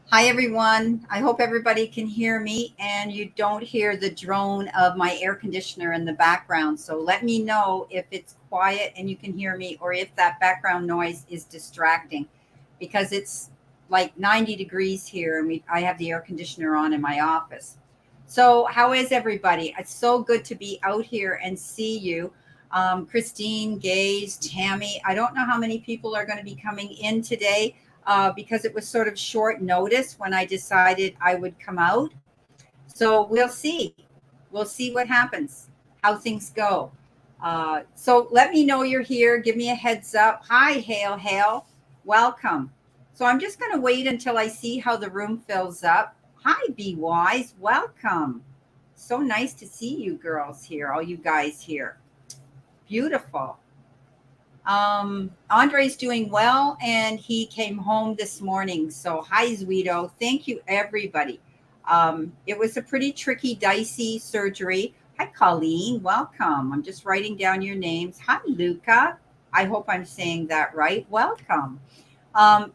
Hi, everyone. I hope everybody can hear me and you don't hear the drone of my air conditioner in the background. So let me know if it's quiet and you can hear me or if that background noise is distracting because it's like 90 degrees here and I have the air conditioner on in my office. So, how is everybody? It's so good to be out here and see you. Christine, Gaze, Tammy. I don't know how many people are going to be coming in today because it was sort of short notice when I decided I would come out. So we'll see. We'll see what happens, how things go. So let me know you're here. Give me a heads up. Hi, Hale, Hale. Welcome. So I'm just going to wait until I see how the room fills up. Hi, Be Wise. Welcome. So nice to see you girls here, all you guys here. Beautiful. Andre's doing well, and he came home this morning. So, hi, Zuido. Thank you, everybody. It was a pretty tricky, dicey surgery. Hi, Colleen. Welcome. I'm just writing down your names. Hi, Luca. I hope I'm saying that right. Welcome.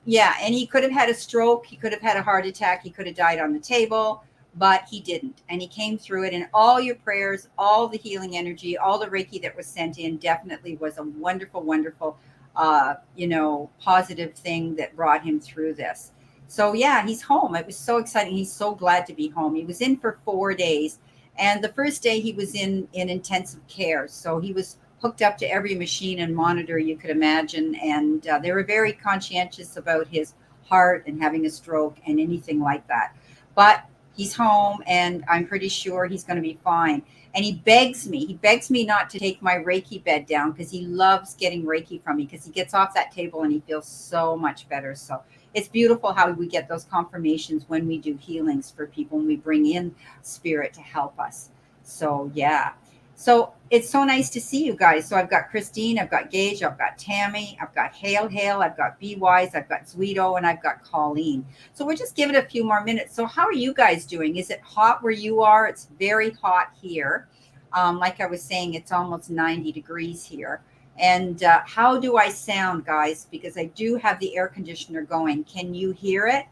Yeah, and he could have had a stroke. He could have had a heart attack. He could have died on the table, but he didn't. And he came through it. And all your prayers, all the healing energy, all the Reiki that was sent in definitely was a wonderful, wonderful, positive thing that brought him through this. So, yeah, he's home. It was so exciting. He's so glad to be home. He was in for 4 days. And the first day he was in intensive care. So he was hooked up to every machine and monitor you could imagine. And they were very conscientious about his heart and having a stroke and anything like that. But he's home, and I'm pretty sure he's going to be fine. And he begs me not to take my Reiki bed down because he loves getting Reiki from me because he gets off that table and he feels so much better. So it's beautiful how we get those confirmations when we do healings for people and we bring in spirit to help us. So, yeah. So it's so nice to see you guys. So I've got Christine, I've got Gage, I've got Tammy, I've got Hale Hale, I've got Be Wise, I've got Zuido, and I've got Colleen. So we're just giving it a few more minutes. So how are you guys doing? Is it hot where you are? It's very hot here. Like I was saying, it's almost 90 degrees here. And how do I sound, guys? Because I do have the air conditioner going. Can you hear it?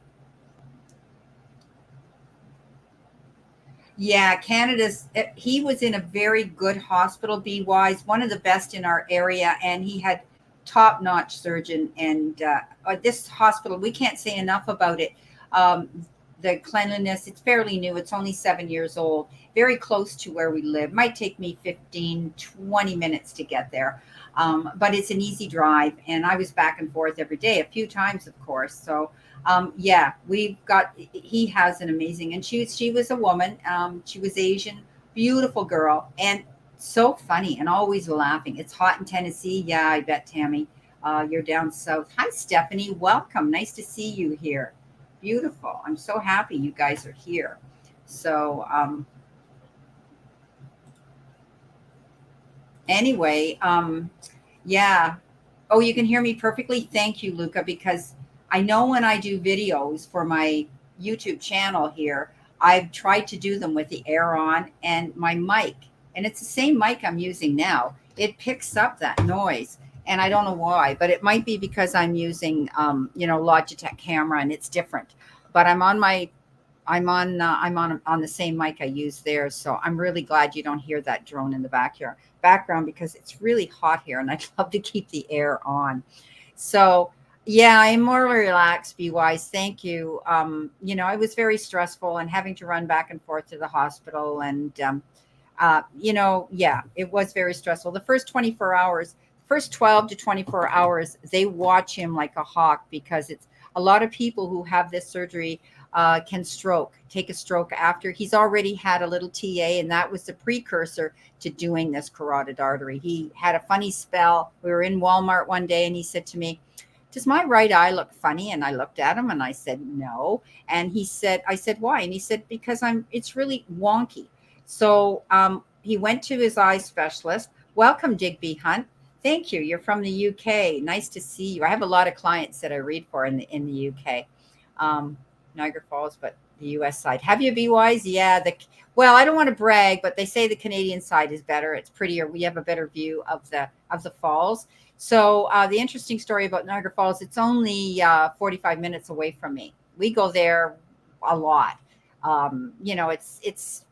Yeah, he was in a very good hospital, Be Wise, one of the best in our area, and he had top-notch surgeon. And this hospital, we can't say enough about it. Um, the cleanliness, it's fairly new. It's only 7 years old, very close to where we live. Might take me 15, 20 minutes to get there. But it's an easy drive, and I was back and forth every day, a few times, of course. So yeah, he has an amazing, and she was a woman. She was Asian, beautiful girl, and so funny and always laughing. It's hot in Tennessee. Yeah, I bet, Tammy. You're down south. Hi, Stephanie. Welcome. Nice to see you here. Beautiful. I'm so happy you guys are here. So, anyway, yeah. Oh, you can hear me perfectly. Thank you, Luca, because I know when I do videos for my YouTube channel here, I've tried to do them with the air on and my mic, and it's the same mic I'm using now. It picks up that noise, and I don't know why, but it might be because I'm using, Logitech camera and it's different. But I'm on the same mic I use there, so I'm really glad you don't hear that drone in the background because it's really hot here, and I'd love to keep the air on. So yeah, I'm more relaxed. Be Wise, thank you. It was very stressful and having to run back and forth to the hospital, and yeah, it was very stressful. The first 24 hours, first 12 to 24 hours, they watch him like a hawk because it's a lot of people who have this surgery can take a stroke after. He's already had a little TA, and that was the precursor to doing this carotid artery. He had a funny spell. We were in Walmart one day, and he said to me, "Does my right eye look funny?" And I looked at him and I said, "No." And I said, "Why?" And he said, "Because it's really wonky." So he went to his eye specialist. Welcome, Digby Hunt. Thank you. You're from the UK. Nice to see you. I have a lot of clients that I read for in the UK, Niagara Falls, but the US side. Have you, Be Wise? Yeah. Well, I don't want to brag, but they say the Canadian side is better. It's prettier. We have a better view of the falls. So the interesting story about Niagara Falls, it's only 45 minutes away from me. we go there a lot. You know, it's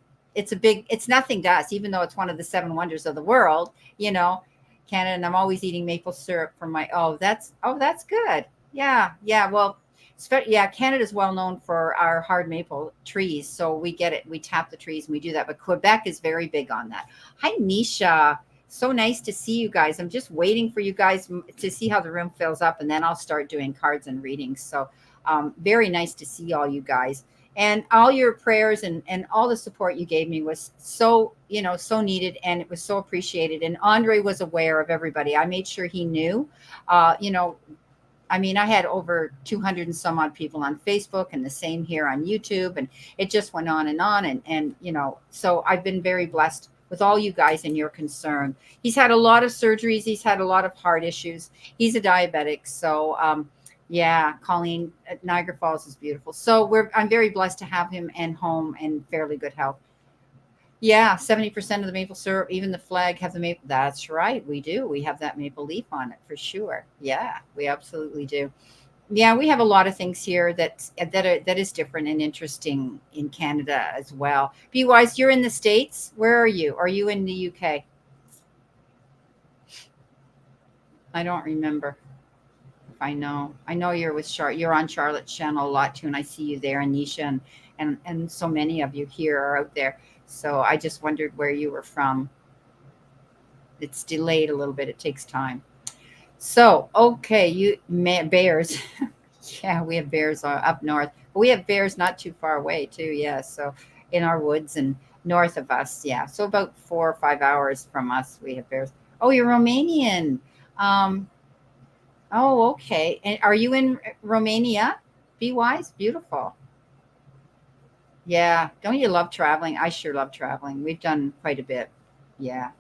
a big, it's nothing to us, even though it's one of the seven wonders of the world, you know, Canada. And I'm always eating maple syrup for my, oh, that's good. Yeah. Yeah. Well, yeah, Canada's well known for our hard maple trees. So we get it. We tap the trees and we do that. But Quebec is very big on that. Hi, Nisha. So nice to see you guys. I'm just waiting for you guys to see how the room fills up, and then I'll start doing cards and readings. So very nice to see all you guys. And all your prayers and all the support you gave me was so, you know, so needed, and it was so appreciated. And Andre was aware of everybody. I made sure he knew. You know, I mean, I had over 200 and some odd people on Facebook, and the same here on YouTube, and it just went on and on. And, you know, so I've been very blessed with all you guys and your concern. He's had a lot of surgeries. He's had a lot of heart issues. He's a diabetic. So, yeah, Colleen, Niagara Falls is beautiful. So I'm very blessed to have him and home and fairly good health. Yeah, 70% of the maple syrup, even the flag, have the maple. That's right. We do. We have that maple leaf on it for sure. Yeah, we absolutely do. Yeah, we have a lot of things here that is different and interesting in Canada as well. Be wise, you're in the States. Where are you? Are you in the UK? I don't remember. If I know you're with You're on Charlotte's channel a lot too, and I see you there, Anisha, and so many of you here are out there. So I just wondered where you were from. It's delayed a little bit. It takes time. So, okay, bears. Yeah, we have bears up north. But we have bears not too far away too. Yeah, so in our woods and north of us. Yeah, so about 4 or 5 hours from us, we have bears. Oh, you're Romanian. Um, oh, okay. And are you in Romania? Be wise, beautiful. Yeah, don't you love traveling? I sure love traveling. We've done quite a bit. Yeah.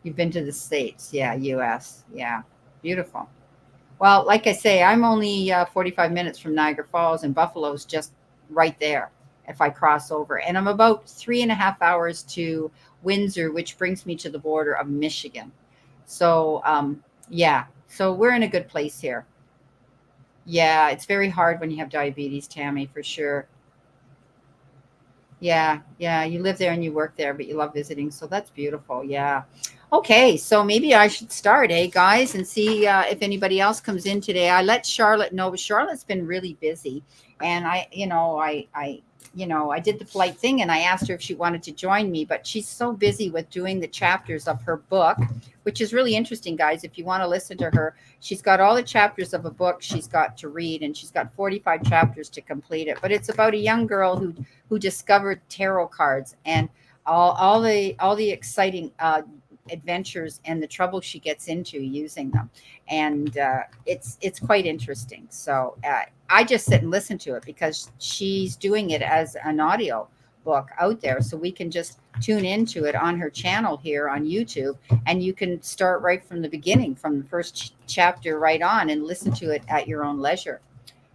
You've been to the States. Yeah, US. Yeah. Beautiful. Well, like I say, I'm only 45 minutes from Niagara Falls, and Buffalo's just right there if I cross over. And I'm about 3.5 hours to Windsor, which brings me to the border of Michigan. So, yeah, so we're in a good place here. Yeah, it's very hard when you have diabetes, Tammy, for sure. Yeah, yeah, you live there and you work there, but you love visiting. So that's beautiful. Yeah. Okay, so maybe I should start, guys, and see if anybody else comes in today. I let Charlotte know, but Charlotte's been really busy, and I did the polite thing and I asked her if she wanted to join me, but she's so busy with doing the chapters of her book, which is really interesting, guys. If you want to listen to her, she's got all the chapters of a book she's got to read, and she's got 45 chapters to complete it. But it's about a young girl who discovered tarot cards and all the exciting adventures and the trouble she gets into using them, and it's quite interesting. So I just sit and listen to it because she's doing it as an audio book out there, so we can just tune into it on her channel here on YouTube, and you can start right from the beginning, from the first chapter right on, and listen to it at your own leisure.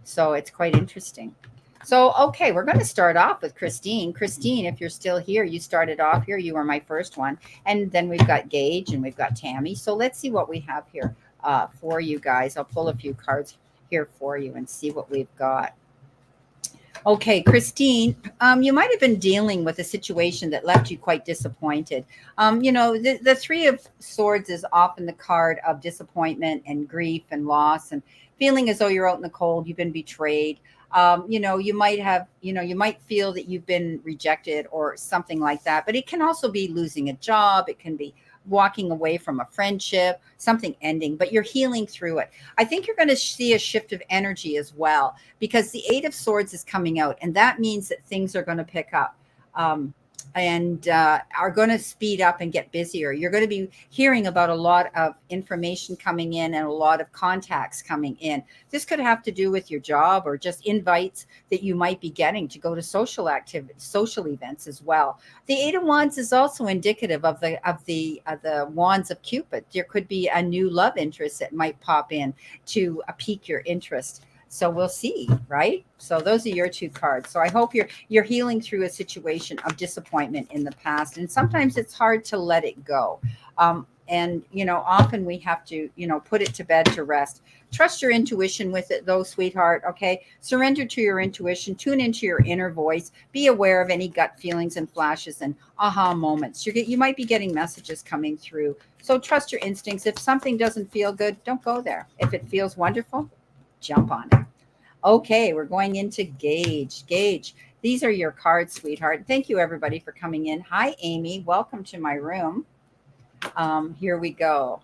So it's quite interesting. So, okay, we're going to start off with Christine. Christine, if you're still here, you started off here. You were my first one. And then we've got Gage and we've got Tammy. So let's see what we have here for you guys. I'll pull a few cards here for you and see what we've got. Okay, Christine, you might have been dealing with a situation that left you quite disappointed. The Three of Swords is often the card of disappointment and grief and loss and feeling as though you're out in the cold, you've been betrayed. You might feel that you've been rejected or something like that, but it can also be losing a job. It can be walking away from a friendship, something ending, but you're healing through it. I think you're going to see a shift of energy as well, because the Eight of Swords is coming out, and that means that things are going to pick up. And are going to speed up and get busier. You're going to be hearing about a lot of information coming in and a lot of contacts coming in. This could have to do with your job or just invites that you might be getting to go to social activities, social events as well. The Eight of Wands is also indicative of the Wands of Cupid. There could be a new love interest that might pop in to pique your interest. So we'll see, right? So those are your two cards. So I hope you're healing through a situation of disappointment in the past, and sometimes it's hard to let it go. and often we have to put it to bed to rest. Trust your intuition with it though, sweetheart. Okay, surrender to your intuition, tune into your inner voice, be aware of any gut feelings and flashes and aha moments. You might be getting messages coming through, so trust your instincts. If something doesn't feel good, don't go there. If it feels wonderful, jump on it. Okay, we're going into Gage. These are your cards, sweetheart. Thank you, everybody, for coming in. Hi, Amy. Welcome to my room. Here we go.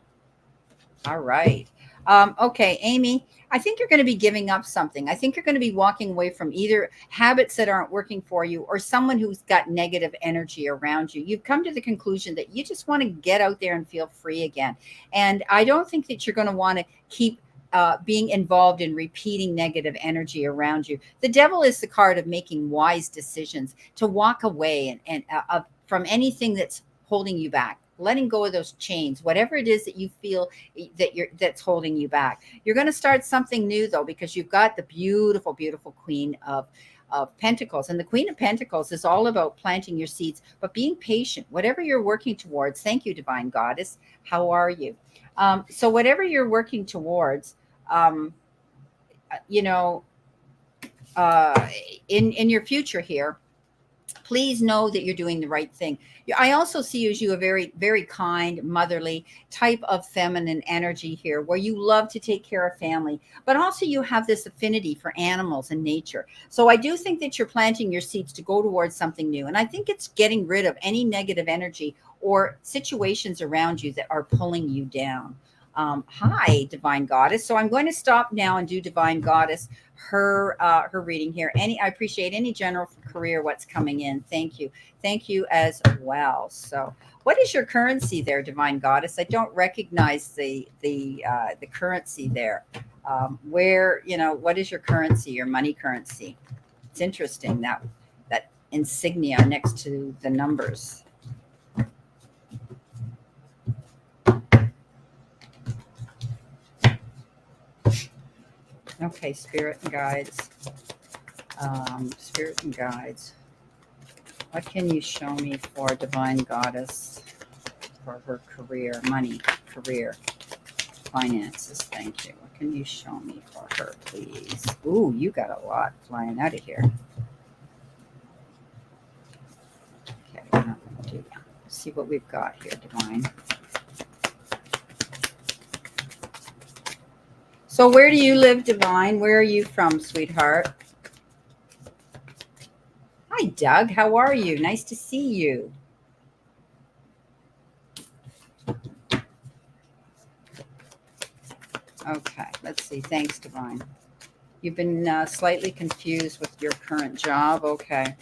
All right. Okay, Amy, I think you're going to be giving up something. I think you're going to be walking away from either habits that aren't working for you or someone who's got negative energy around you. You've come to the conclusion that you just want to get out there and feel free again. And I don't think that you're going to want to keep being involved in repeating negative energy around you. The devil is the card of making wise decisions, to walk away and from anything that's holding you back, letting go of those chains, whatever it is that you feel that's holding you back. You're going to start something new though, because you've got the beautiful, beautiful Queen of Pentacles. And the Queen of Pentacles is all about planting your seeds, but being patient, whatever you're working towards. Thank you, Divine Goddess. How are you? So whatever you're working towards, in your future here, please know that you're doing the right thing. I also see you as a very, very kind, motherly type of feminine energy here, where you love to take care of family, but also you have this affinity for animals and nature. So I do think that you're planting your seeds to go towards something new. And I think it's getting rid of any negative energy or situations around you that are pulling you down. Hi, Divine Goddess. So I'm going to stop now and do Divine Goddess, her reading here. I appreciate any general career, what's coming in. Thank you as well. So what is your currency there, Divine Goddess? I don't recognize the currency there. What is your currency, your money currency? It's interesting, that insignia next to the numbers. Okay, spirit and guides. Spirit and guides. What can you show me for Divine Goddess for her career, money, career, finances? Thank you. What can you show me for her, please? Ooh, you got a lot flying out of here. Okay, we're not going to do that. Let's see what we've got here, Divine. So where do you live, Divine? Where are you from, sweetheart? Hi, Doug. How are you? Nice to see you. Okay, let's see. Thanks, Divine. You've been slightly confused with your current job. Okay.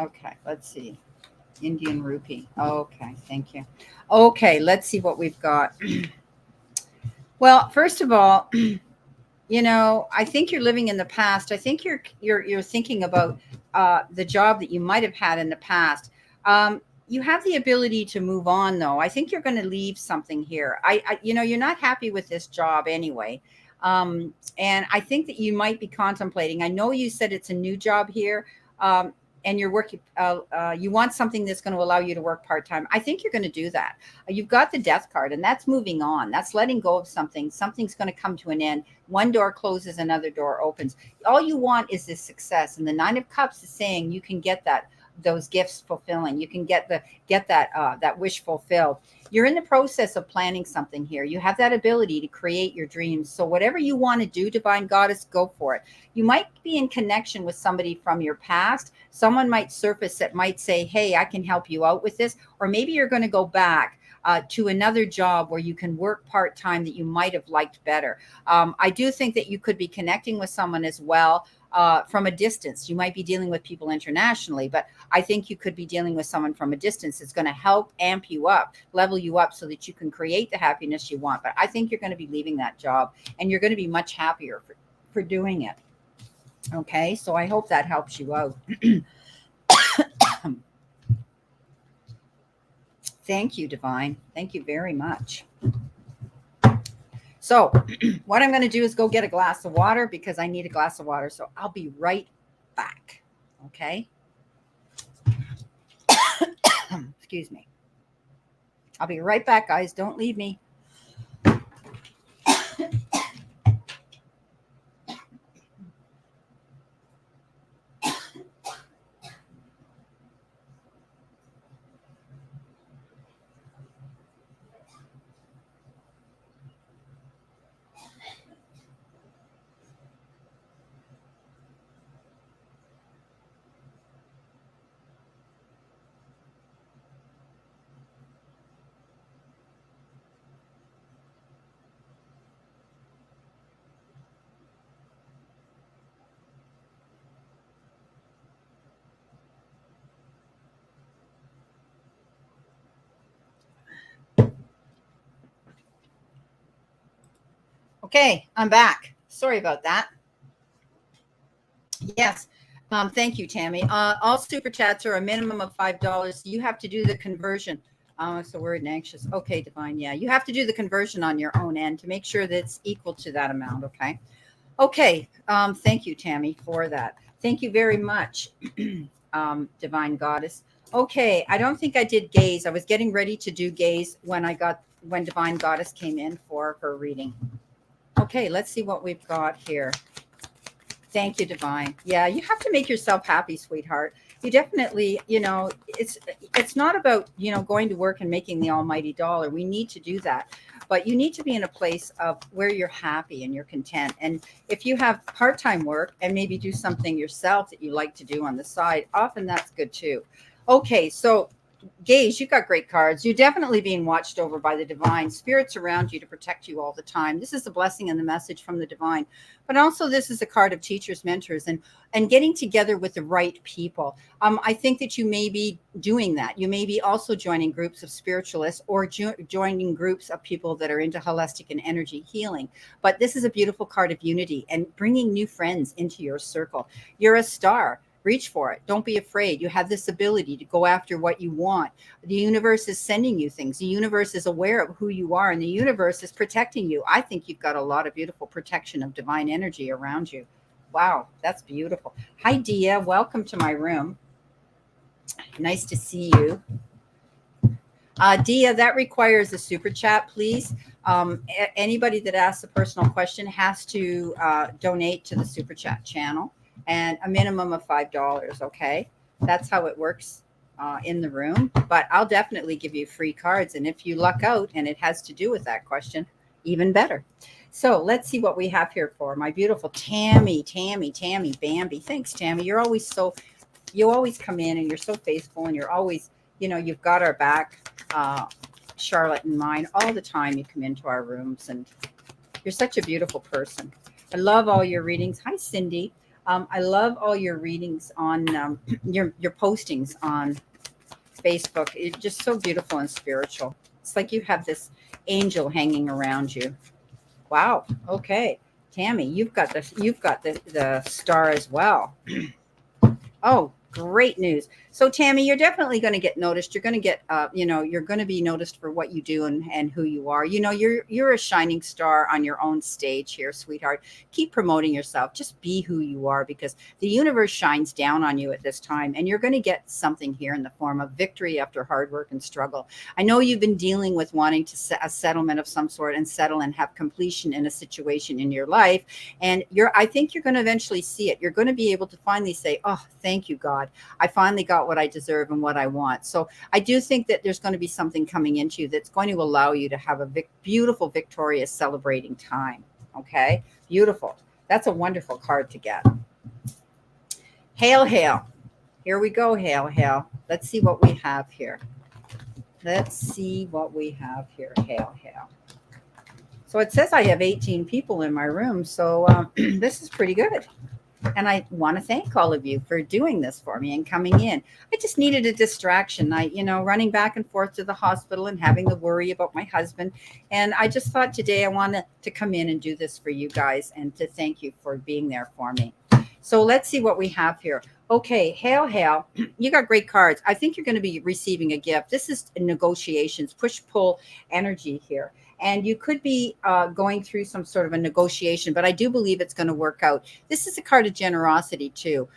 Okay, let's see. Indian rupee. Okay, thank you. Okay, let's see what we've got. Well, first of all, I think you're living in the past. I think you're thinking about the job that you might have had in the past. You have the ability to move on, though. I think you're going to leave something here. You're not happy with this job anyway. And I think that you might be contemplating. I know you said it's a new job here. And you're working, you want something that's going to allow you to work part-time. I think you're going to do that. You've got the Death card, and that's moving on. That's letting go of something. Something's going to come to an end. One door closes, another door opens. All you want is this success. And the Nine of Cups is saying you can get those gifts fulfilling. You can get that wish fulfilled. You're in the process of planning something here. You have that ability to create your dreams. So whatever you want to do, Divine Goddess, go for it. You might be in connection with somebody from your past. Someone might surface that might say, hey, I can help you out with this. Or maybe you're going to go back to another job where you can work part-time that you might have liked better. I do think that you could be connecting with someone as well. From a distance. You might be dealing with people internationally, but I think you could be dealing with someone from a distance. It's going to help amp you up, level you up so that you can create the happiness you want. But I think you're going to be leaving that job and you're going to be much happier for doing it. Okay, so I hope that helps you out. Thank you, Divine. Thank you very much. So what I'm going to do is go get a glass of water because I need a glass of water. So I'll be right back. Okay. Excuse me. I'll be right back, guys. Don't leave me. Okay, I'm back. Sorry about that. Yes. Thank you, Tammy. All super chats are a minimum of $5. You have to do the conversion. So worried and anxious. Okay, Divine. Yeah, you have to do the conversion on your own end to make sure that it's equal to that amount. Okay. Okay. Thank you, Tammy, for that. Thank you very much, Divine Goddess. Okay, I don't think I did gaze. I was getting ready to do gaze when Divine Goddess came in for her reading. Okay, let's see what we've got here. Thank you, Divine. Yeah, you have to make yourself happy, sweetheart. You definitely, it's not about, going to work and making the almighty dollar. We need to do that. But you need to be in a place of where you're happy and you're content. And if you have part-time work and maybe do something yourself that you like to do on the side, often that's good too. Okay, so Gage, you got great cards. You're definitely being watched over by the divine spirits around you to protect you all the time. This is the blessing and the message from the divine. But also this is a card of teachers, mentors, and getting together with the right people. I think that you may be doing that. You may be also joining groups of spiritualists or joining groups of people that are into holistic and energy healing. But this is a beautiful card of unity and bringing new friends into your circle. You're a star. Reach for it. Don't be afraid. You have this ability to go after what you want. The universe is sending you things. The universe is aware of who you are, and the universe is protecting you. I think you've got a lot of beautiful protection of divine energy around you. Wow, that's beautiful. Hi, Dia. Welcome to my room. Nice to see you. Dia, that requires a super chat, please. Anybody that asks a personal question has to donate to the super chat channel. And a minimum of $5. Okay, that's how it works in the room. But I'll definitely give you free cards, and if you luck out and it has to do with that question, even better. So let's see what we have here for my beautiful Tammy Bambi. Thanks, Tammy. You always come in and you're so faithful, and you're always, you've got our back, Charlotte and mine, all the time. You come into our rooms, and you're such a beautiful person. I love all your readings. Hi, Cindy. I love all your readings on your postings on Facebook. It's just so beautiful and spiritual. It's like you have this angel hanging around you. Wow. Okay, Tammy, you've got the star as well. Oh, great news. So Tammy, you're definitely going to get noticed. You're going to get, you're going to be noticed for what you do and who you are. You're a shining star on your own stage here, sweetheart. Keep promoting yourself. Just be who you are, because the universe shines down on you at this time, and you're going to get something here in the form of victory after hard work and struggle. I know you've been dealing with wanting to set a settlement of some sort and settle and have completion in a situation in your life. And I think you're going to eventually see it. You're going to be able to finally say, oh, thank you, God. I finally got what I deserve and what I want. So I do think that there's going to be something coming into you that's going to allow you to have a beautiful, victorious, celebrating time. Okay? Beautiful. That's a wonderful card to get. Hail, hail. Here we go, hail, hail. Let's see what we have here. Hail, hail. So it says I have 18 people in my room. So this is pretty good. And I want to thank all of you for doing this for me and coming in. I just needed a distraction. Running back and forth to the hospital and having the worry about my husband. And I just thought today I wanted to come in and do this for you guys and to thank you for being there for me. So let's see what we have here. Okay, hail, hail. You got great cards. I think you're going to be receiving a gift. This is negotiations, push-pull energy here. And you could be going through some sort of a negotiation, but I do believe it's going to work out. This is a card of generosity too.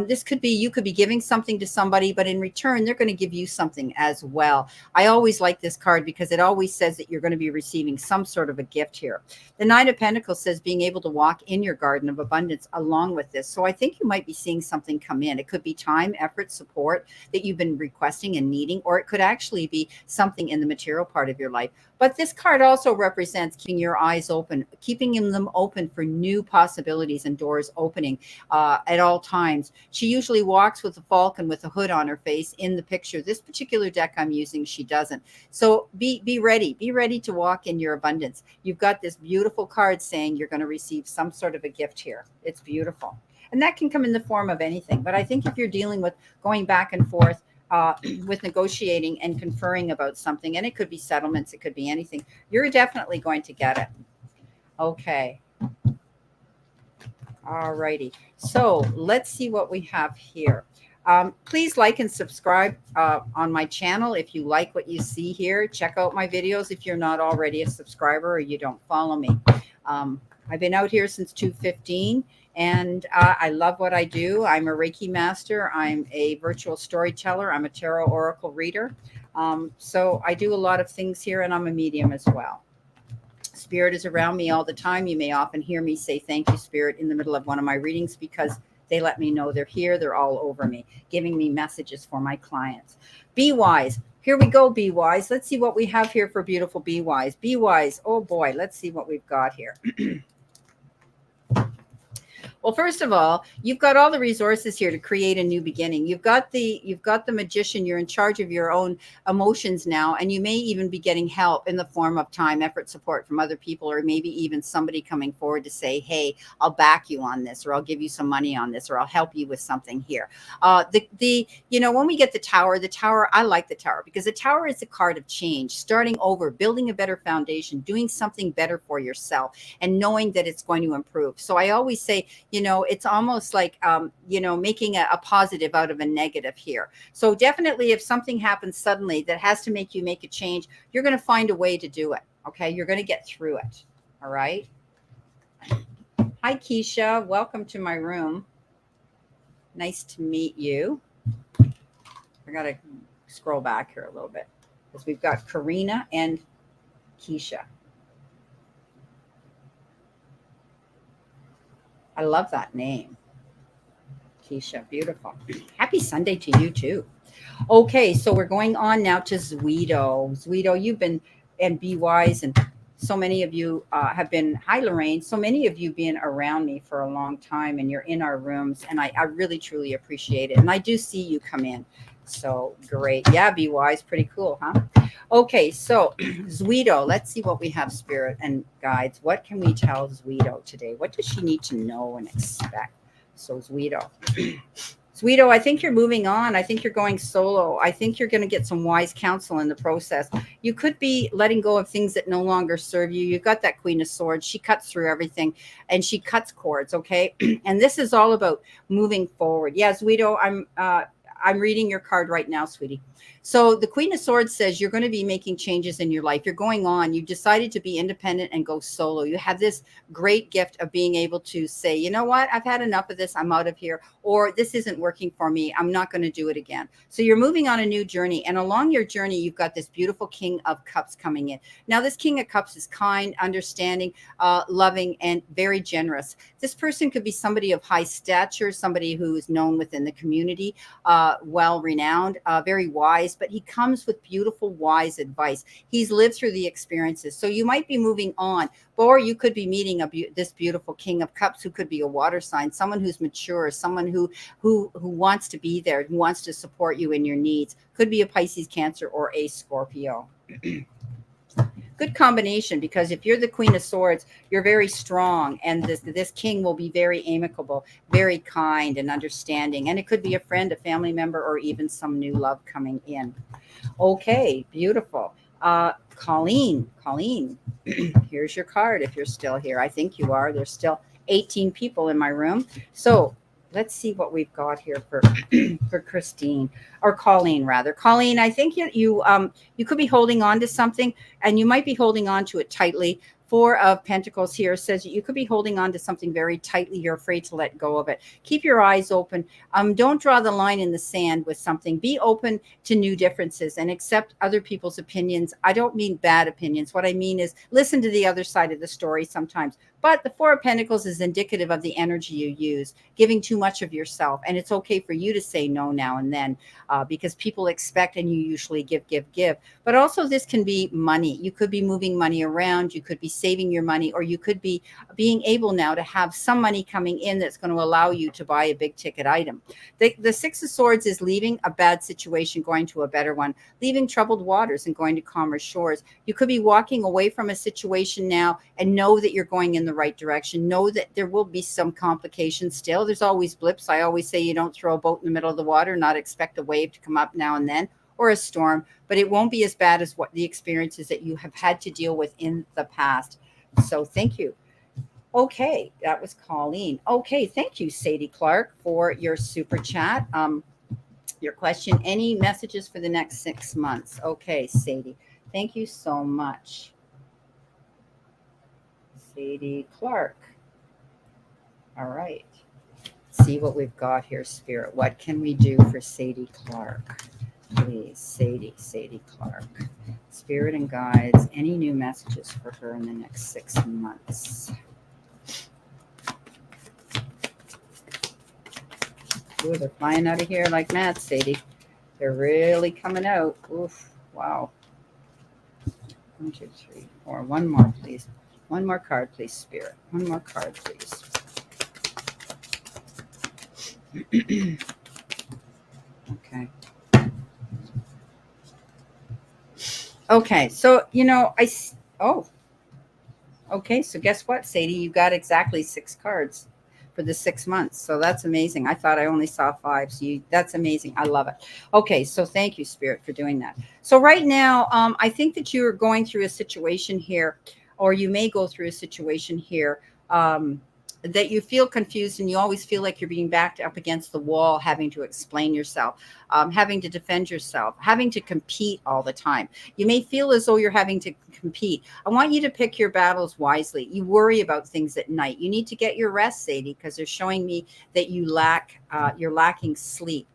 This could be, you could be giving something to somebody, but in return, they're going to give you something as well. I always like this card because it always says that you're going to be receiving some sort of a gift here. The Nine of Pentacles says being able to walk in your garden of abundance along with this. So I think you might be seeing something come in. It could be time, effort, support that you've been requesting and needing, or it could actually be something in the material part of your life. But this card also represents keeping your eyes open, keeping them open for new possibilities and doors opening at all times. She usually walks with a falcon with a hood on her face in the picture. This particular deck I'm using, she doesn't. So be ready. Be ready to walk in your abundance. You've got this beautiful card saying you're going to receive some sort of a gift here. It's beautiful. And that can come in the form of anything. But I think if you're dealing with going back and forth with negotiating and conferring about something, and it could be settlements, it could be anything, you're definitely going to get it. Okay. All righty. So let's see what we have here. Please like and subscribe on my channel if you like what you see here. Check out my videos if you're not already a subscriber or you don't follow me. I've been out here since 2015, and I love what I do. I'm a Reiki master. I'm a virtual storyteller. I'm a tarot oracle reader. So I do a lot of things here, and I'm a medium as well. Spirit is around me all the time. You may often hear me say thank you, Spirit, in the middle of one of my readings because they let me know they're here. They're all over me, giving me messages for my clients. Be wise. Here we go, Be Wise. Let's see what we have here for beautiful Be Wise. Be Wise. Oh, boy. Let's see what we've got here. Well, first of all, you've got all the resources here to create a new beginning. You've got the magician. You're in charge of your own emotions now, and you may even be getting help in the form of time, effort, support from other people, or maybe even somebody coming forward to say, "Hey, I'll back you on this, or I'll give you some money on this, or I'll help you with something here." When we get the Tower, I like the Tower because the Tower is a card of change, starting over, building a better foundation, doing something better for yourself, and knowing that it's going to improve. So I always say, it's almost like, making a positive out of a negative here. So definitely if something happens suddenly that has to make you make a change, you're going to find a way to do it. Okay. You're going to get through it. All right. Hi, Keisha. Welcome to my room. Nice to meet you. I got to scroll back here a little bit because we've got Karina and Keisha. I love that name. Keisha, beautiful. Happy Sunday to you too. Okay, so we're going on now to Zuido. Zuido, you've been, and Be Wise, and so many of you have been, hi Lorraine, so many of you been around me for a long time, and you're in our rooms, and I really, truly appreciate it. And I do see you come in. So great. Yeah, Be Wise, pretty cool, huh? Okay, so Zuido, let's see what we have, Spirit and guides. What can we tell Zuido today? What does she need to know and expect? So Zuido. Zuido, I think you're moving on. I think you're going solo. I think you're going to get some wise counsel in the process. You could be letting go of things that no longer serve you. You've got that Queen of Swords. She cuts through everything and she cuts cords, okay? And this is all about moving forward. Yeah, Zuido, I'm reading your card right now, sweetie. So the Queen of Swords says you're going to be making changes in your life. You're going on. You've decided to be independent and go solo. You have this great gift of being able to say, you know what? I've had enough of this. I'm out of here. Or this isn't working for me. I'm not going to do it again. So you're moving on a new journey. And along your journey, you've got this beautiful King of Cups coming in. Now, this King of Cups is kind, understanding, loving, and very generous. This person could be somebody of high stature, somebody who is known within the community, well-renowned, very wise, but he comes with beautiful, wise advice. He's lived through the experiences. So you might be moving on, or you could be meeting this beautiful King of Cups who could be a water sign, someone who's mature, someone who wants to be there, who wants to support you in your needs. Could be a Pisces, Cancer, or a Scorpio. Good combination, because if you're the Queen of Swords, you're very strong, and this king will be very amicable, very kind and understanding, and it could be a friend, a family member, or even some new love coming in. Okay, beautiful. Colleen, here's your card if you're still here. I think you are. There's still 18 people in my room. So let's see what we've got here for for Christine, or Colleen rather. Colleen, I think you could be holding on to something, and you might be holding on to it tightly Four of Pentacles here says you could be holding on to something very tightly. You're afraid to let go of it. Keep your eyes open. Don't draw the line in the sand with something. Be open to new differences and accept other people's opinions. I don't mean bad opinions. What I mean is listen to the other side of the story sometimes. But the Four of Pentacles is indicative of the energy you use, giving too much of yourself. And it's okay for you to say no now and then, because people expect and you usually give, give, give. But also this can be money. You could be moving money around. You could be saving your money, or you could be being able now to have some money coming in that's going to allow you to buy a big ticket item. The Six of Swords is leaving a bad situation, going to a better one, leaving troubled waters and going to calmer shores. You could be walking away from a situation now and know that you're going in the right direction. Know that there will be some complications still. There's always blips. I always say you don't throw a boat in the middle of the water, not expect a wave to come up now and then, or a storm, but it won't be as bad as what the experiences that you have had to deal with in the past. So thank you. Okay, that was Colleen. Okay, thank you, Sadie Clark, for your super chat. Your question, any messages for the next 6 months? Okay, Sadie, thank you so much. Sadie Clark. All right. See what we've got here, Spirit. What can we do for Sadie Clark? Please, Sadie Clark. Spirit and guides, any new messages for her in the next 6 months? Ooh, they're flying out of here like mad, Sadie. They're really coming out. Oof, wow. 1, 2, 3, 4. One more, please. One more card, please, Spirit. One more card, please. Okay. Okay, so, okay, so guess what, Sadie? You got exactly 6 cards for the 6 months. So that's amazing. I thought I only saw 5. So that's amazing. I love it. Okay, so thank you, Spirit, for doing that. So right now, I think that you're going through a situation here, or you may go through a situation here, that you feel confused and you always feel like you're being backed up against the wall, having to explain yourself, having to defend yourself, having to compete all the time. You may feel as though you're having to compete. I want you to pick your battles wisely. You worry about things at night. You need to get your rest, Sadie, because they're showing me that you're lacking sleep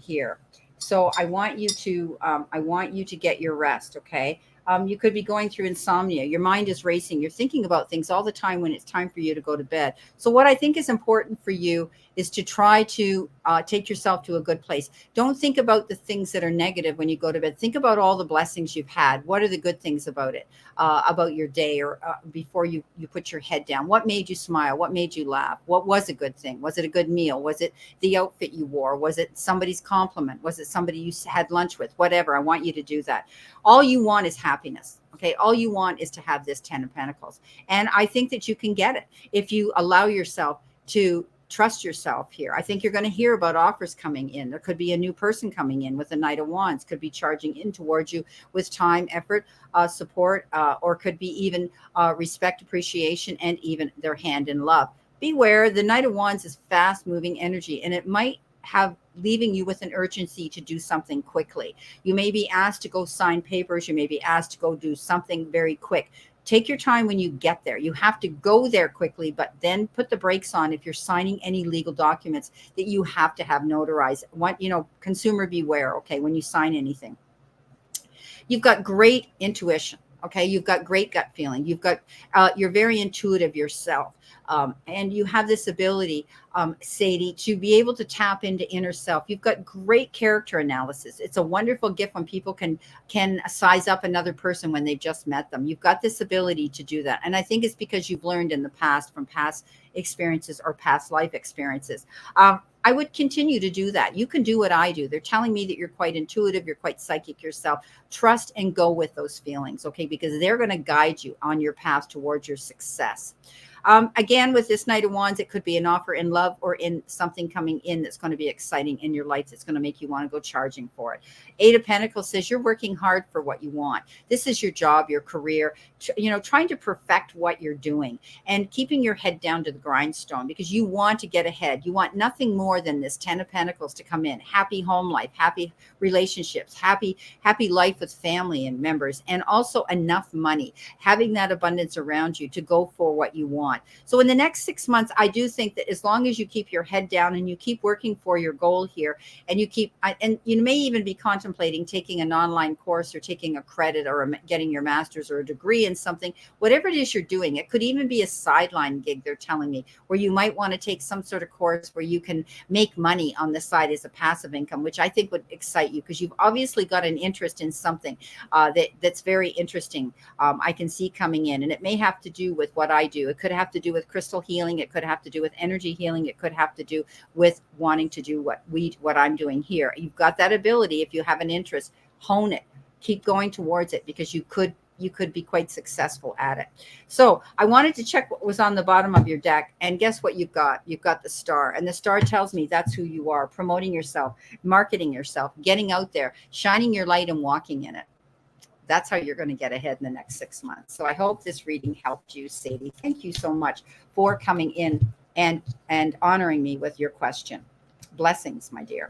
here. So I want you to get your rest. Okay. You could be going through insomnia. Your mind is racing. You're thinking about things all the time when it's time for you to go to bed. So what I think is important for you is to try to take yourself to a good place. Don't think about the things that are negative when you go to bed. Think about all the blessings you've had. What are the good things about it, about your day, or before you put your head down? What made you smile? What made you laugh? What was a good thing? Was it a good meal? Was it the outfit you wore? Was it somebody's compliment? Was it somebody you had lunch with? Whatever. I want you to do that. All you want is happiness. Okay. All you want is to have this 10 of Pentacles. And I think that you can get it if you allow yourself to trust yourself here. I think you're going to hear about offers coming in. There could be a new person coming in with a Knight of Wands, could be charging in towards you with time, effort, support, or could be even respect, appreciation, and even their hand in love. Beware, the Knight of Wands is fast moving energy, and it might have leaving you with an urgency to do something quickly. You may be asked to go sign papers. You may be asked to go do something very quick. Take your time when you get there. You have to go there quickly, but then put the brakes on if you're signing any legal documents that you have to have notarized. Consumer beware, okay, when you sign anything. You've got great intuition, okay? You've got great gut feeling. You're very intuitive yourself. And you have this ability, Sadie, to be able to tap into inner self. You've got great character analysis. It's a wonderful gift when people can size up another person when they've just met them. You've got this ability to do that. And I think it's because you've learned in the past from past experiences or past life experiences. I would continue to do that. You can do what I do. They're telling me that you're quite intuitive. You're quite psychic yourself. Trust and go with those feelings, okay? Because they're going to guide you on your path towards your success. Again, with this Knight of Wands, it could be an offer in love or in something coming in that's going to be exciting in your life that's going to make you want to go charging for it. Eight of Pentacles says you're working hard for what you want. This is your job, your career, trying to perfect what you're doing and keeping your head down to the grindstone because you want to get ahead. You want nothing more than this 10 of Pentacles to come in. Happy home life, happy relationships, happy life with family and members, and also enough money, having that abundance around you to go for what you want. So in the next 6 months, I do think that as long as you keep your head down and you keep working for your goal here, and and you may even be contemplating taking an online course or taking a credit or getting your master's or a degree in something, whatever it is you're doing. It could even be a sideline gig, they're telling me, where you might want to take some sort of course where you can make money on the side as a passive income, which I think would excite you because you've obviously got an interest in something that's very interesting. I can see coming in, and it may have to do with what I do. It could have to do with crystal healing. It could have to do with energy healing. It could have to do with wanting to do what I'm doing here. You've got that ability. If you have an interest, hone it, keep going towards it because you could be quite successful at it. So I wanted to check what was on the bottom of your deck, and guess what you've got? You've got the star, and the star tells me that's who you are, promoting yourself, marketing yourself, getting out there, shining your light and walking in it. That's how you're going to get ahead in the next 6 months. So I hope this reading helped you, Sadie. Thank you so much for coming in and honoring me with your question. Blessings, my dear.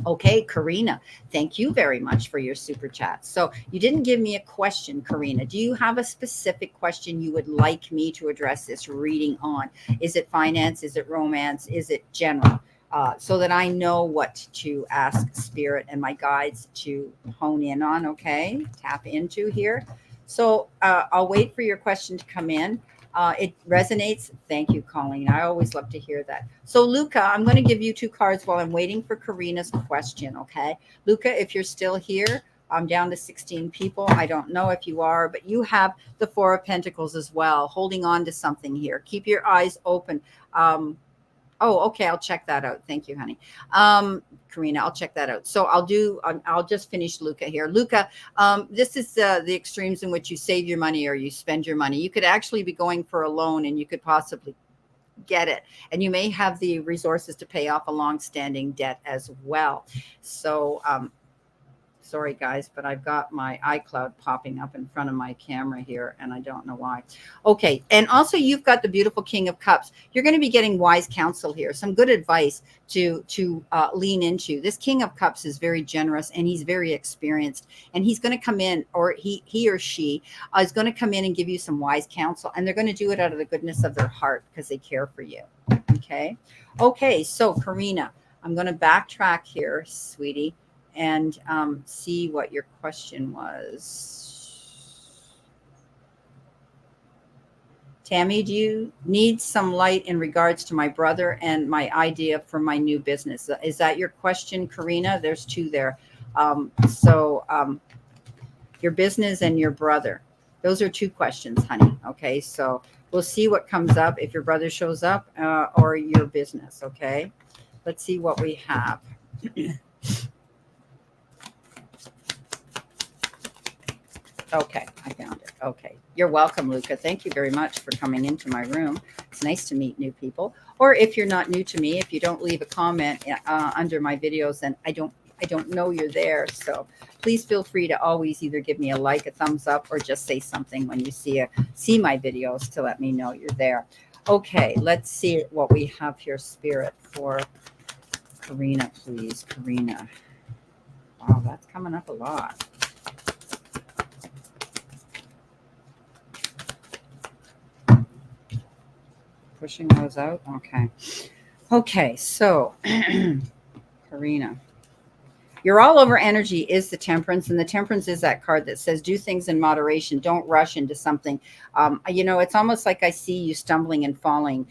Okay, Karina, thank you very much for your super chat. So you didn't give me a question, Karina. Do you have a specific question you would like me to address this reading on? Is it finance? Is it romance? Is it general? So that I know what to ask Spirit and my guides to hone in on, okay? Tap into here. So I'll wait for your question to come in. It resonates. Thank you, Colleen. I always love to hear that. So, Luca, I'm going to give you 2 cards while I'm waiting for Karina's question, okay? Luca, if you're still here, I'm down to 16 people. I don't know if you are, but you have the 4 of Pentacles as well, holding on to something here. Keep your eyes open. Oh, okay. I'll check that out. Thank you, honey. Karina, I'll check that out. So I'll just finish Luca here. Luca, this is the extremes in which you save your money or you spend your money. You could actually be going for a loan and you could possibly get it. And you may have the resources to pay off a long-standing debt as well. So, sorry, guys, but I've got my iCloud popping up in front of my camera here, and I don't know why. Okay, and also you've got the beautiful King of Cups. You're going to be getting wise counsel here, some good advice to lean into. This King of Cups is very generous, and he's very experienced, and he's going to come in, or he or she is going to come in and give you some wise counsel, and they're going to do it out of the goodness of their heart because they care for you. Okay, so Karina, I'm going to backtrack here, sweetie, and see what your question was. Tammy, do you need some light in regards to my brother and my idea for my new business? Is that your question, Karina? There's 2 there. Your business and your brother. Those are 2 questions, honey. Okay, so we'll see what comes up if your brother shows up or your business. Okay, let's see what we have. Okay, I found it. Okay. You're welcome, Luca. Thank you very much for coming into my room. It's nice to meet new people. Or if you're not new to me, if you don't leave a comment under my videos, then I don't know you're there. So please feel free to always either give me a like, a thumbs up, or just say something when you see my videos to let me know you're there. Okay, let's see what we have here, Spirit, for Karina, please. Karina. Wow, that's coming up a lot. Pushing those out. Okay, so Karina, your all over energy is the Temperance, and the Temperance is that card that says do things in moderation, don't rush into something. It's almost like I see you stumbling and falling,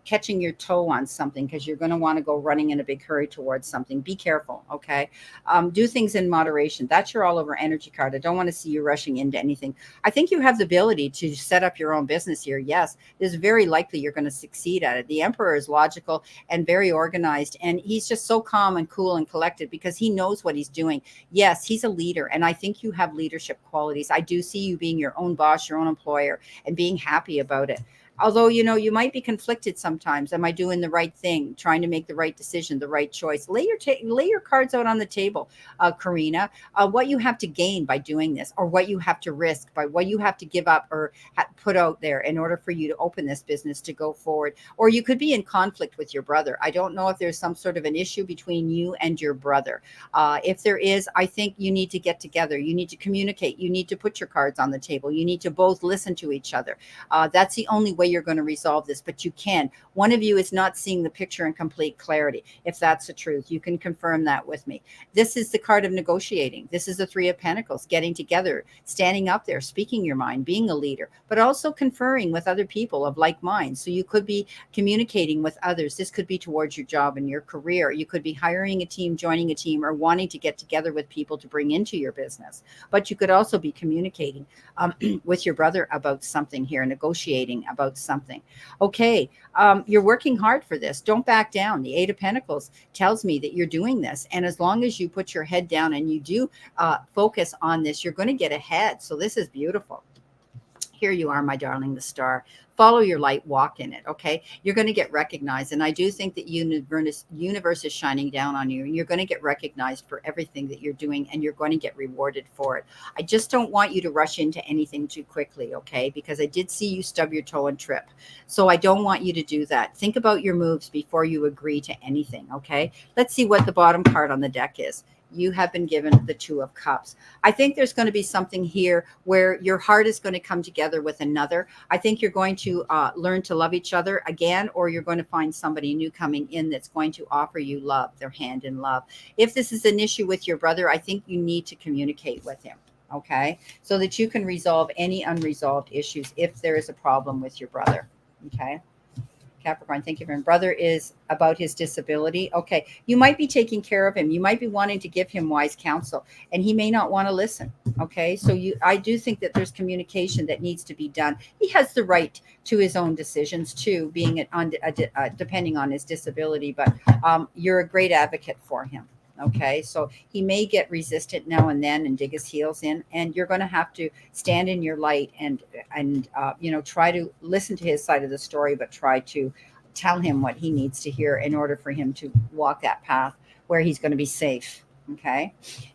catching your toe on something because you're going to want to go running in a big hurry towards something. Be careful. Okay, do things in moderation. That's your all over energy card. I don't want to see you rushing into anything. I think you have the ability to set up your own business here. Yes, it's very likely you're going to succeed at it. The Emperor is logical and very organized, and he's just so calm and cool and collected because he knows what he's doing. Yes, he's a leader, and I think you have leadership qualities. I do see you being your own boss, your own employer, and being happy about it. Although, you might be conflicted sometimes. Am I doing the right thing? Trying to make the right decision, the right choice. Lay your cards out on the table, Karina. What you have to gain by doing this, or what you have to risk by what you have to give up or put out there in order for you to open this business to go forward. Or you could be in conflict with your brother. I don't know if there's some sort of an issue between you and your brother. If there is, I think you need to get together. You need to communicate. You need to put your cards on the table. You need to both listen to each other. That's the only way you're going to resolve this, but you can. One of you is not seeing the picture in complete clarity. If that's the truth, you can confirm that with me. This is the card of negotiating. This is the Three of Pentacles, getting together, standing up there, speaking your mind, being a leader, but also conferring with other people of like minds. So you could be communicating with others. This could be towards your job and your career. You could be hiring a team, joining a team, or wanting to get together with people to bring into your business. But you could also be communicating with your brother about something here, negotiating about something. Okay, you're working hard for this. Don't back down. The Eight of Pentacles tells me that you're doing this. And as long as you put your head down and you do focus on this, you're going to get ahead. So this is beautiful. Here you are, my darling, the star. Follow your light, walk in it, okay? You're going to get recognized. And I do think that universe is shining down on you. And you're going to get recognized for everything that you're doing, and you're going to get rewarded for it. I just don't want you to rush into anything too quickly, okay? Because I did see you stub your toe and trip. So I don't want you to do that. Think about your moves before you agree to anything, okay? Let's see what the bottom card on the deck is. You have been given the Two of Cups. I think there's going to be something here where your heart is going to come together with another. I think you're going to learn to love each other again, or you're going to find somebody new coming in that's going to offer you love, their hand in love. If this is an issue with your brother, I think you need to communicate with him, okay, so that you can resolve any unresolved issues if there is a problem with your brother, okay? Capricorn, thank you for him. Brother is about his disability. Okay. You might be taking care of him. You might be wanting to give him wise counsel, and he may not want to listen. Okay. So I do think that there's communication that needs to be done. He has the right to his own decisions too, being depending on his disability, but you're a great advocate for him. Okay, so he may get resistant now and then and dig his heels in, and you're going to have to stand in your light and try to listen to his side of the story, but try to tell him what he needs to hear in order for him to walk that path where he's going to be safe. Okay,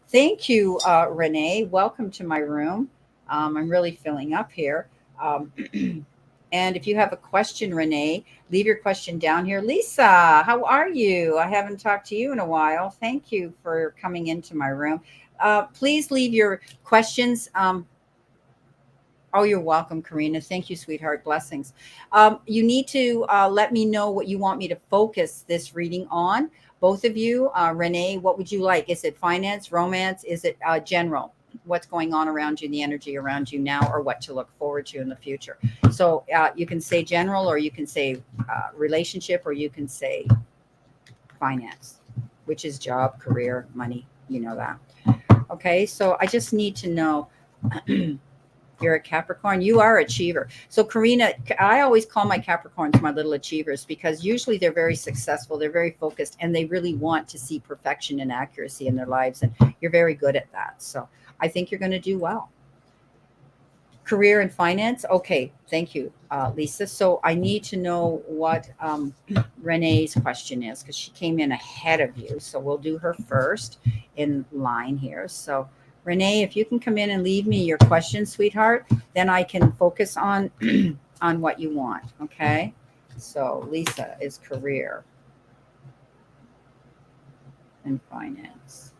thank you, Renee. Welcome to my room. I'm really filling up here. And if you have a question, Renee, leave your question down here. Lisa, how are you? I haven't talked to you in a while. Thank you for coming into my room. Please leave your questions. Oh, you're welcome, Karina. Thank you, sweetheart. Blessings. You need to let me know what you want me to focus this reading on. Both of you, Renee, what would you like? Is it finance, romance? Is it general? What's going on around you, the energy around you now, or what to look forward to in the future. So you can say general, or you can say relationship, or you can say finance, which is job, career, money. You know that. Okay, so I just need to know. You're a Capricorn. You are achiever. So Karina, I always call my Capricorns my little achievers, because usually they're very successful. They're very focused, and they really want to see perfection and accuracy in their lives. And you're very good at that. So I think you're going to do well. Career and finance. Okay. Thank you, Lisa. So I need to know what Renee's question is, because she came in ahead of you. So we'll do her first in line here. So Renee, if you can come in and leave me your question, sweetheart, then I can focus on on what you want. Okay. So Lisa is career and finance.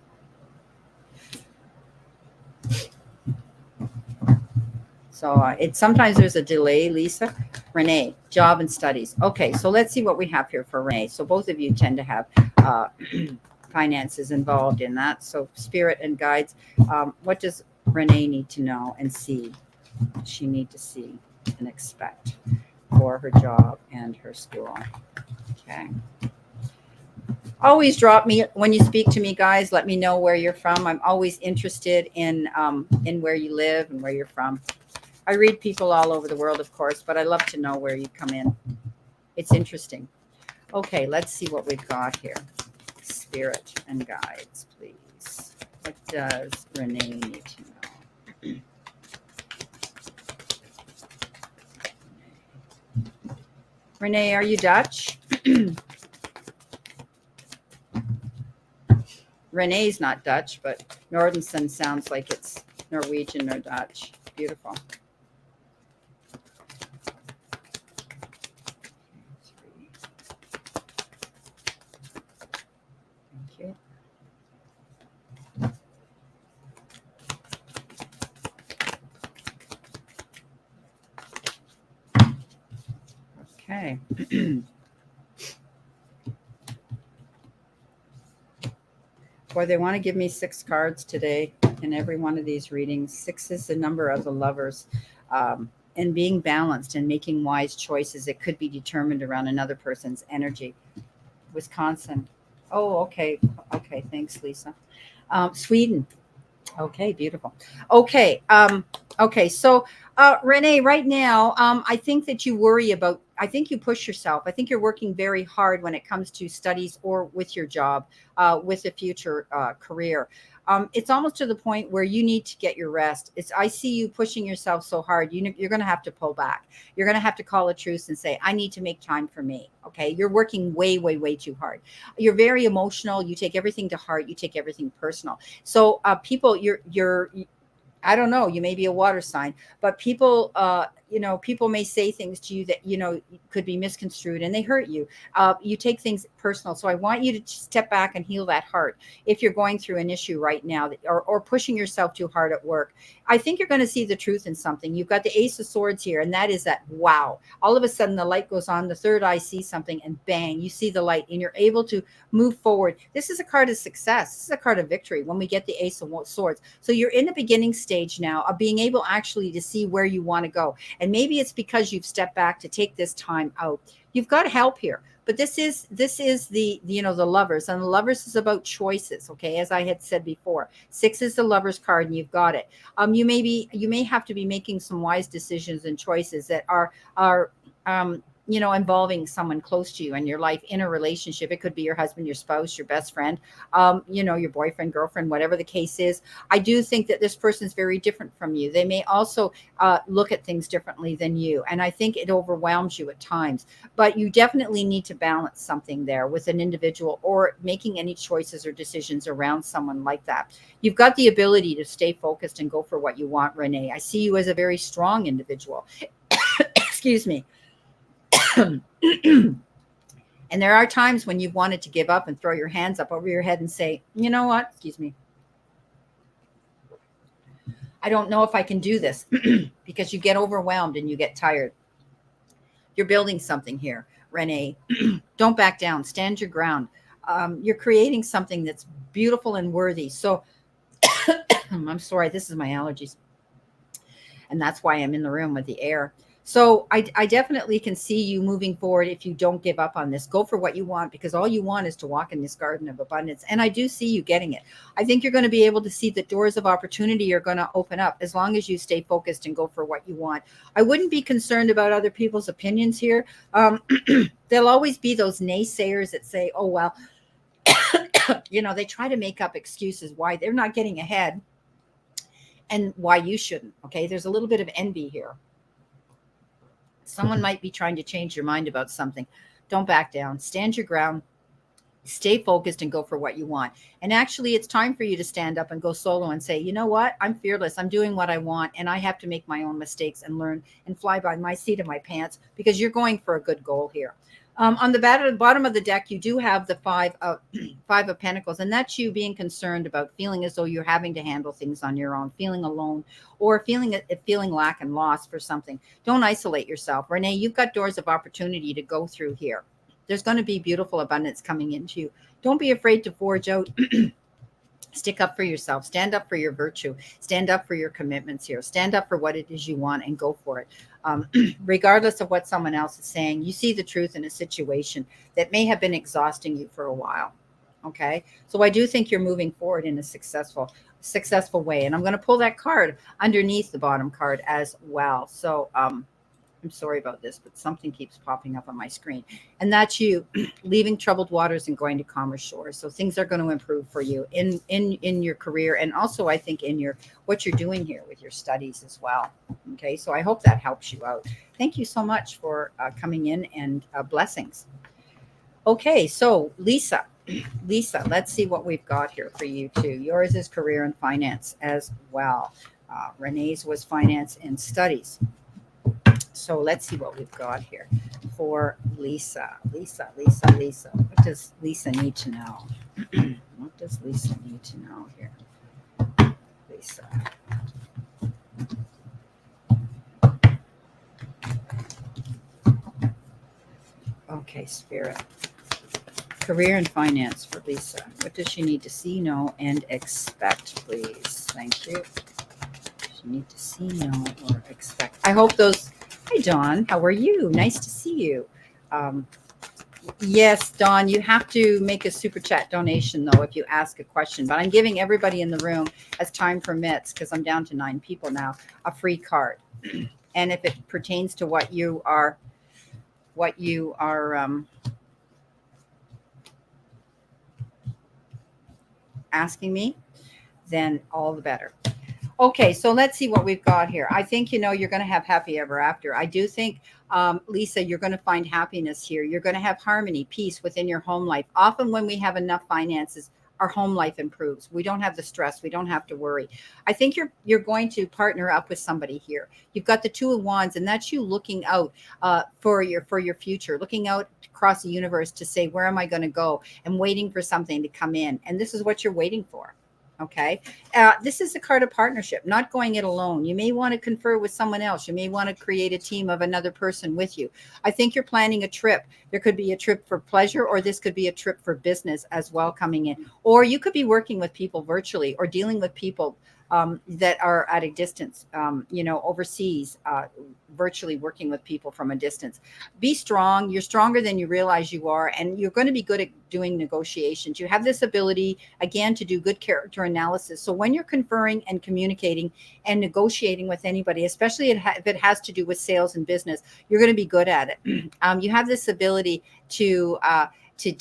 So it's sometimes there's a delay, Lisa. Renee, job and studies. Okay, so let's see what we have here for Renee. So both of you tend to have finances involved in that. So spirit and guides. What does Renee need to know and see? She need to see and expect for her job and her school. Okay. Always drop me when you speak to me, guys. Let me know where you're from. I'm always interested in where you live and where you're from. I read people all over the world, of course, but I love to know where you come in. It's interesting. Okay, let's see what we've got here. Spirit and guides, please. What does Renee need to know? Renee, are you Dutch? Renee's not Dutch, but Nordenson sounds like it's Norwegian or Dutch. Beautiful. Thank you. Okay. Boy, they want to give me 6 cards today in every one of these readings. 6 is the number of the lovers. And being balanced and making wise choices. It could be determined around another person's energy. Wisconsin. Oh, okay. Okay. Thanks, Lisa. Sweden. Okay, beautiful. Okay. Okay. So, Renee, right now, I think that you worry about, I think you push yourself. I think you're working very hard when it comes to studies or with your job, with a future career. It's almost to the point where you need to get your rest. I see you pushing yourself so hard. You're going to have to pull back. You're going to have to call a truce and say, I need to make time for me. Okay. You're working way, way, way too hard. You're very emotional. You take everything to heart. You take everything personal. So people, you're I don't know, you may be a water sign, but people, people may say things to you that, could be misconstrued and they hurt you. You take things personal. So I want you to step back and heal that heart. If you're going through an issue right now or pushing yourself too hard at work, I think you're going to see the truth in something. You've got the Ace of Swords here, and that is that, wow, all of a sudden the light goes on, the third eye sees something, and bang, you see the light and you're able to move forward. This is a card of success. This is a card of victory when we get the Ace of Swords. So you're in the beginning stage now of being able actually to see where you want to go. And maybe it's because you've stepped back to take this time out. You've got help here. But this is the the lovers, and the lovers is about choices. Okay, as I had said before, 6 is the lovers card, and you've got it. You may have to be making some wise decisions and choices that are involving someone close to you in your life, in a relationship. It could be your husband, your spouse, your best friend, your boyfriend, girlfriend, whatever the case is. I do think that this person is very different from you. They may also look at things differently than you. And I think it overwhelms you at times, but you definitely need to balance something there with an individual or making any choices or decisions around someone like that. You've got the ability to stay focused and go for what you want, Renee. I see you as a very strong individual. Excuse me. And there are times when you've wanted to give up and throw your hands up over your head and say, you know what? Excuse me. I don't know if I can do this because you get overwhelmed and you get tired. You're building something here, Renee. Don't back down. Stand your ground. You're creating something that's beautiful and worthy. So I'm sorry, this is my allergies. And that's why I'm in the room with the air. So I definitely can see you moving forward if you don't give up on this. Go for what you want, because all you want is to walk in this garden of abundance. And I do see you getting it. I think you're going to be able to see that doors of opportunity are going to open up as long as you stay focused and go for what you want. I wouldn't be concerned about other people's opinions here. There'll always be those naysayers that say, oh, well, they try to make up excuses why they're not getting ahead and why you shouldn't. Okay. There's a little bit of envy here. Someone might be trying to change your mind about something. Don't back down. Stand your ground. Stay focused and go for what you want. And actually, it's time for you to stand up and go solo and say, you know what? I'm fearless. I'm doing what I want. And I have to make my own mistakes and learn and fly by my seat of my pants, because you're going for a good goal here. On the bottom of the deck, you do have the five of Pentacles, and that's you being concerned about feeling as though you're having to handle things on your own, feeling alone, or feeling lack and loss for something. Don't isolate yourself. Renee, you've got doors of opportunity to go through here. There's going to be beautiful abundance coming into you. Don't be afraid to forge out. Stick up for yourself. Stand up for your virtue. Stand up for your commitments here. Stand up for what it is you want and go for it. Regardless of what someone else is saying, you see the truth in a situation that may have been exhausting you for a while. Okay. So I do think you're moving forward in a successful way. And I'm going to pull that card underneath the bottom card as well. So I'm sorry about this, but something keeps popping up on my screen. And that's you leaving troubled waters and going to calmer shores. So things are going to improve for you in your career, and also I think in your what you're doing here with your studies as well. Okay, so I hope that helps you out. Thank you so much for coming in, and blessings. Okay, so Lisa, Lisa, let's see what we've got here for you too. Yours is career and finance as well. Renee's was finance and studies. So let's see what we've got here for Lisa. Lisa, Lisa, Lisa. What does Lisa need to know? What does Lisa need to know here? Lisa. Okay, Spirit. Career and finance for Lisa. What does she need to see, know, and expect, please? Thank you. She need to see, know, or expect. I hope those. Hi, Dawn. How are you? Nice to see you. Um, yes, Dawn, you have to make a super chat donation, though, if you ask a question. But I'm giving everybody in the room, as time permits, because I'm down to 9 people now, a free card. And if it pertains to what you are asking me, then all the better. Okay, so let's see what we've got here. I think, you're going to have happy ever after. I do think, Lisa, you're going to find happiness here. You're going to have harmony, peace within your home life. Often when we have enough finances, our home life improves. We don't have the stress. We don't have to worry. I think you're going to partner up with somebody here. You've got the Two of Wands, and that's you looking out for your future, looking out across the universe to say, where am I going to go? And waiting for something to come in. And this is what you're waiting for. Okay. This is a card of partnership, not going it alone. You may want to confer with someone else. You may want to create a team of another person with you. I think you're planning a trip. There could be a trip for pleasure, or this could be a trip for business as well coming in. Or you could be working with people virtually, or dealing with people that are at a distance, overseas, virtually working with people from a distance. Be strong. You're stronger than you realize you are, and you're going to be good at doing negotiations. You have this ability, again, to do good character analysis. So when you're conferring and communicating and negotiating with anybody, especially if it has to do with sales and business, you're going to be good at it. You have this ability to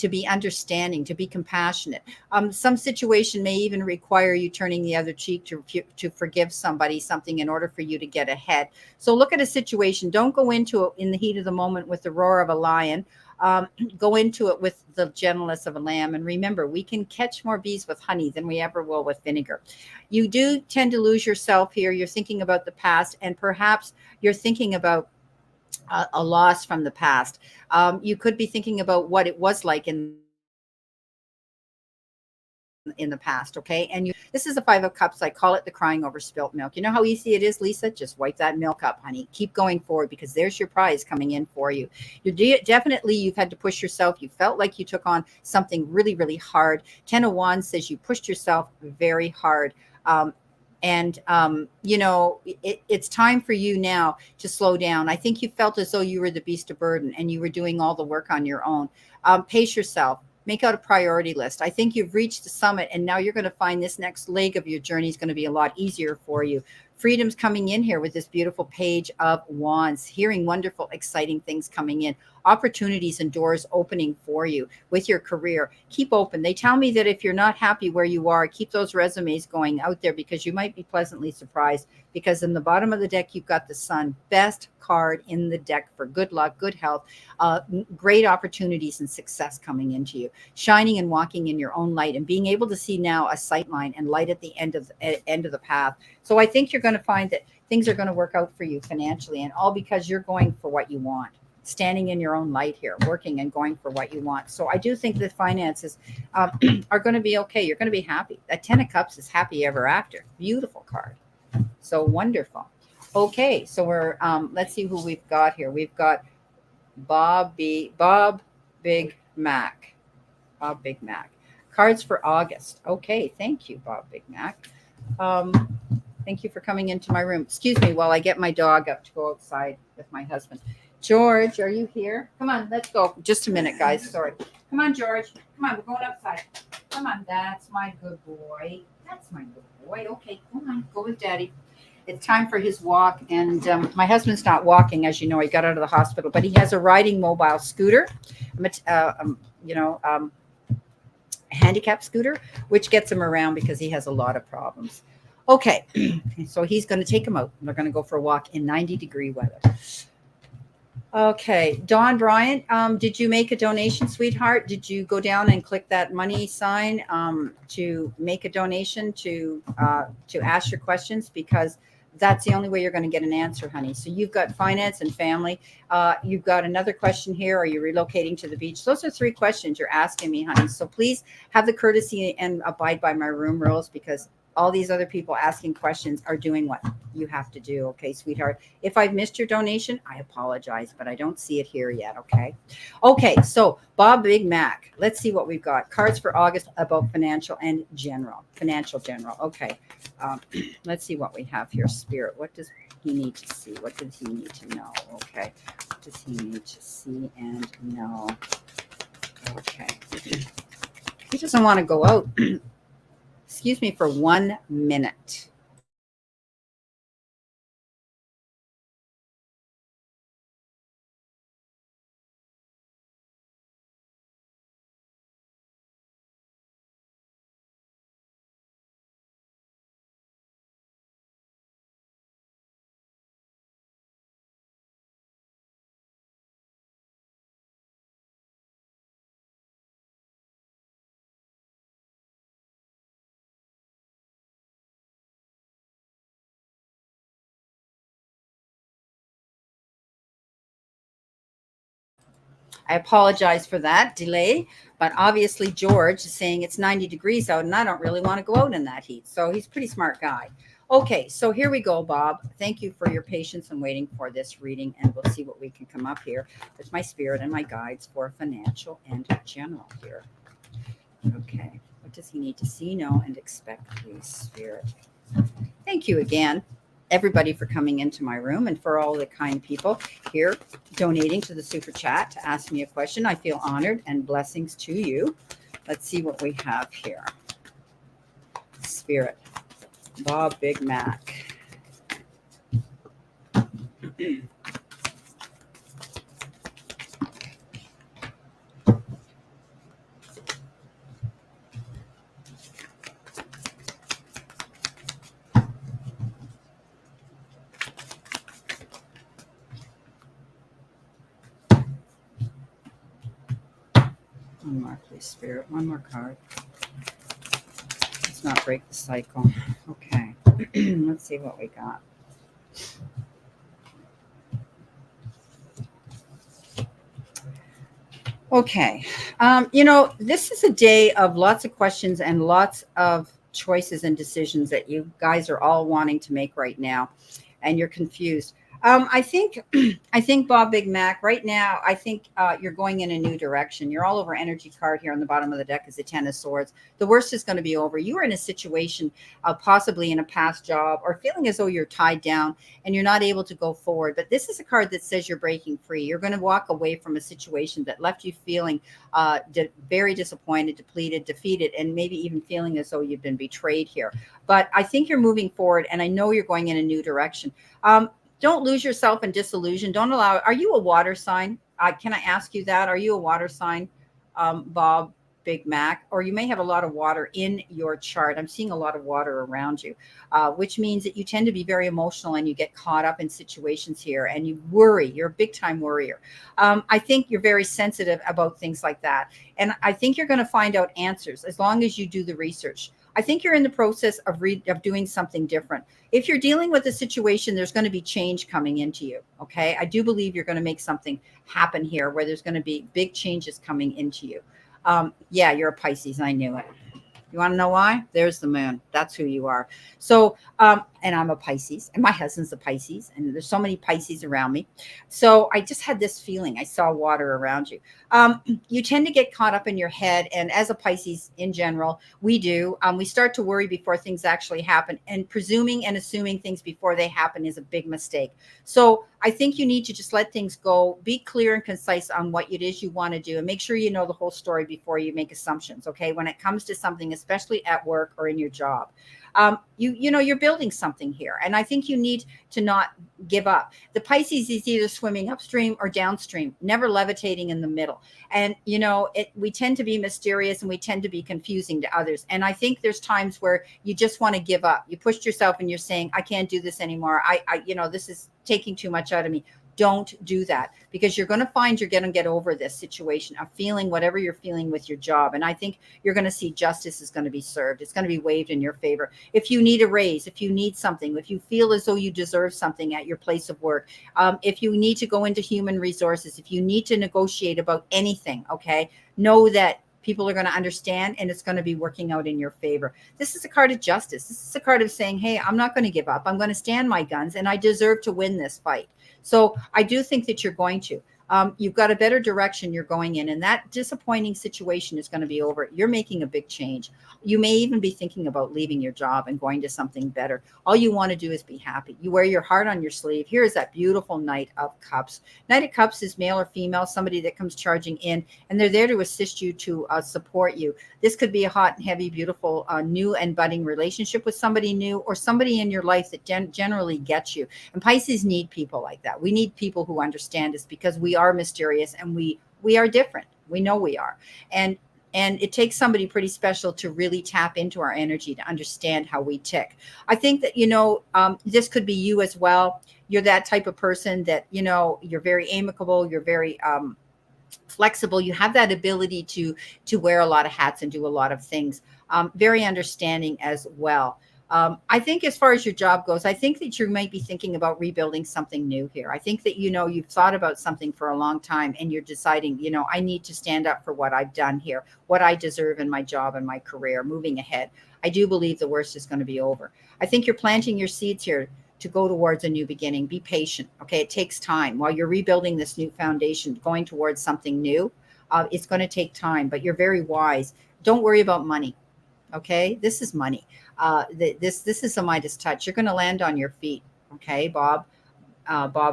be understanding, to be compassionate. Some situation may even require you turning the other cheek to forgive somebody something in order for you to get ahead. So look at a situation. Don't go into it in the heat of the moment with the roar of a lion. Go into it with the gentleness of a lamb. And remember, we can catch more bees with honey than we ever will with vinegar. You do tend to lose yourself here. You're thinking about the past, and perhaps you're thinking about a loss from the past. You could be thinking about what it was like in the past. Okay. And this is the 5 of Cups. I call it the crying over spilt milk. You know how easy it is, Lisa? Just wipe that milk up, honey. Keep going forward, because there's your prize coming in for you. Definitely, you've had to push yourself. You felt like you took on something really, really hard. 10 of Wands says you pushed yourself very hard. It's time for you now to slow down. I think you felt as though you were the beast of burden and you were doing all the work on your own. Pace yourself. Make out a priority list. I think you've reached the summit, and now you're going to find this next leg of your journey is going to be a lot easier for you. Freedom's coming in here with this beautiful Page of Wands, hearing wonderful, exciting things coming in, opportunities and doors opening for you with your career. Keep open. They tell me that if you're not happy where you are, keep those resumes going out there, because you might be pleasantly surprised, because in the bottom of the deck, you've got the Sun, best card in the deck for good luck, good health, great opportunities and success coming into you, shining and walking in your own light, and being able to see now a sight line and light at the end of the path. So I think you're going to find that things are going to work out for you financially, and all because you're going for what you want, standing in your own light here, working and going for what you want. So I do think the finances are going to be okay. You're going to be happy. That 10 of Cups is happy ever after. Beautiful card. So wonderful. Okay, so we're let's see who we've got here. We've got Bob Big Mac. Bob Big Mac. Cards for August. Okay, thank you, Bob Big Mac. Thank you for coming into my room. Excuse me while I get my dog up to go outside with my husband. George, are you here? Come on, let's go. Just a minute, guys. Sorry. Come on, George. Come on, we're going outside. Come on, that's my good boy. That's my good boy. Okay, come on, go with Daddy. It's time for his walk, and my husband's not walking, as you know. He got out of the hospital, but he has a riding mobile scooter, you know, handicap scooter, which gets him around because he has a lot of problems. Okay, so he's going to take him out. They're going to go for a walk in 90-degree weather. Okay, Don Bryant, did you make a donation, sweetheart? Did you go down and click that money sign to make a donation to ask your questions? Because that's the only way you're going to get an answer, honey. So you've got finance and family. You've got another question here. Are you relocating to the beach? Those are 3 questions you're asking me, honey. So please have the courtesy and abide by my room rules, because all these other people asking questions are doing what you have to do. Okay, sweetheart. If I've missed your donation, I apologize, but I don't see it here yet. Okay. Okay. So Bob Big Mac, let's see what we've got. Cards for August about financial general. Okay. Let's see what we have here. Spirit. What does he need to see? What does he need to know? Okay. What does he need to see and know? Okay. He doesn't want to go out. Excuse me for 1 minute. I apologize for that delay, but obviously George is saying it's 90 degrees out and I don't really want to go out in that heat. So he's a pretty smart guy. Okay, so here we go, Bob. Thank you for your patience and waiting for this reading, and we'll see what we can come up here with my spirit and my guides for financial and general here. Okay, what does he need to see, know, and expect, please, Spirit? Thank you again, everybody, for coming into my room, and for all the kind people here donating to the super chat to ask me a question. I feel honored, and blessings to you. Let's see what we have here. Spirit, Bob Big Mac. One more, please, Spirit. One more card. Let's not break the cycle. Okay. Let's see what we got. Okay. This is a day of lots of questions and lots of choices and decisions that you guys are all wanting to make right now, and you're confused. I think, I think Bob Big Mac. Right now, I think you're going in a new direction. You're all over energy card here on the bottom of the deck is the Ten of Swords. The worst is going to be over. You are in a situation, possibly in a past job, or feeling as though you're tied down and you're not able to go forward. But this is a card that says you're breaking free. You're going to walk away from a situation that left you feeling very disappointed, depleted, defeated, and maybe even feeling as though you've been betrayed here. But I think you're moving forward, and I know you're going in a new direction. Don't lose yourself in disillusion. Don't allow. Are you a water sign? Can I ask you that? Are you a water sign, Bob Big Mac? Or you may have a lot of water in your chart. I'm seeing a lot of water around you, which means that you tend to be very emotional and you get caught up in situations here and you worry. You're a big time worrier. I think you're very sensitive about things like that. And I think you're going to find out answers as long as you do the research. I think you're in the process of doing something different. If you're dealing with a situation, there's going to be change coming into you. Okay. I do believe you're going to make something happen here where there's going to be big changes coming into you. Yeah, you're a Pisces. I knew it. You want to know why? There's the moon. That's who you are. So, and I'm a Pisces, and my husband's a Pisces, and there's so many Pisces around me. So I just had this feeling. I saw water around you. You tend to get caught up in your head, and as a Pisces in general, we do. We start to worry before things actually happen, and presuming and assuming things before they happen is a big mistake. So I think you need to just let things go, be clear and concise on what it is you want to do, and make sure you know the whole story before you make assumptions. Okay, when it comes to something, especially at work or in your job. You're building something here, and I think you need to not give up. The Pisces is either swimming upstream or downstream, never levitating in the middle. And we tend to be mysterious, and we tend to be confusing to others. And I think there's times where you just want to give up. You pushed yourself and you're saying, I can't do this anymore. This is taking too much out of me. Don't do that, because you're going to find you're going to get over this situation of feeling whatever you're feeling with your job. And I think you're going to see justice is going to be served. It's going to be waved in your favor. If you need a raise, if you need something, if you feel as though you deserve something at your place of work, if you need to go into human resources, if you need to negotiate about anything, okay, know that people are going to understand, and it's going to be working out in your favor. This is a card of justice. This is a card of saying, hey, I'm not going to give up. I'm going to stand my guns, and I deserve to win this fight. So I do think that you're going to. You've got a better direction you're going in, and that disappointing situation is going to be over. You're making a big change. You may even be thinking about leaving your job and going to something better. All you want to do is be happy. You wear your heart on your sleeve. Here is that beautiful Knight of Cups. Knight of Cups is male or female, somebody that comes charging in, and they're there to assist you, to support you. This could be a hot and heavy, beautiful, new and budding relationship with somebody new, or somebody in your life that generally gets you. And Pisces need people like that. We need people who understand us, because we are mysterious, and we are different. We know we are. And it takes somebody pretty special to really tap into our energy, to understand how we tick. I think that, this could be you as well. You're that type of person that, you're very amicable. You're very, flexible. You have that ability to wear a lot of hats and do a lot of things. Very understanding as well. I think as far as your job goes, I think that you might be thinking about rebuilding something new here. I think that, you've thought about something for a long time, and you're deciding, I need to stand up for what I've done here, what I deserve in my job and my career, moving ahead. I do believe the worst is going to be over. I think you're planting your seeds here to go towards a new beginning. Be patient. Okay. It takes time while you're rebuilding this new foundation, going towards something new. It's going to take time, but you're very wise. Don't worry about money. Okay. This is money. This is a Midas touch. You're going to land on your feet. Okay, Bob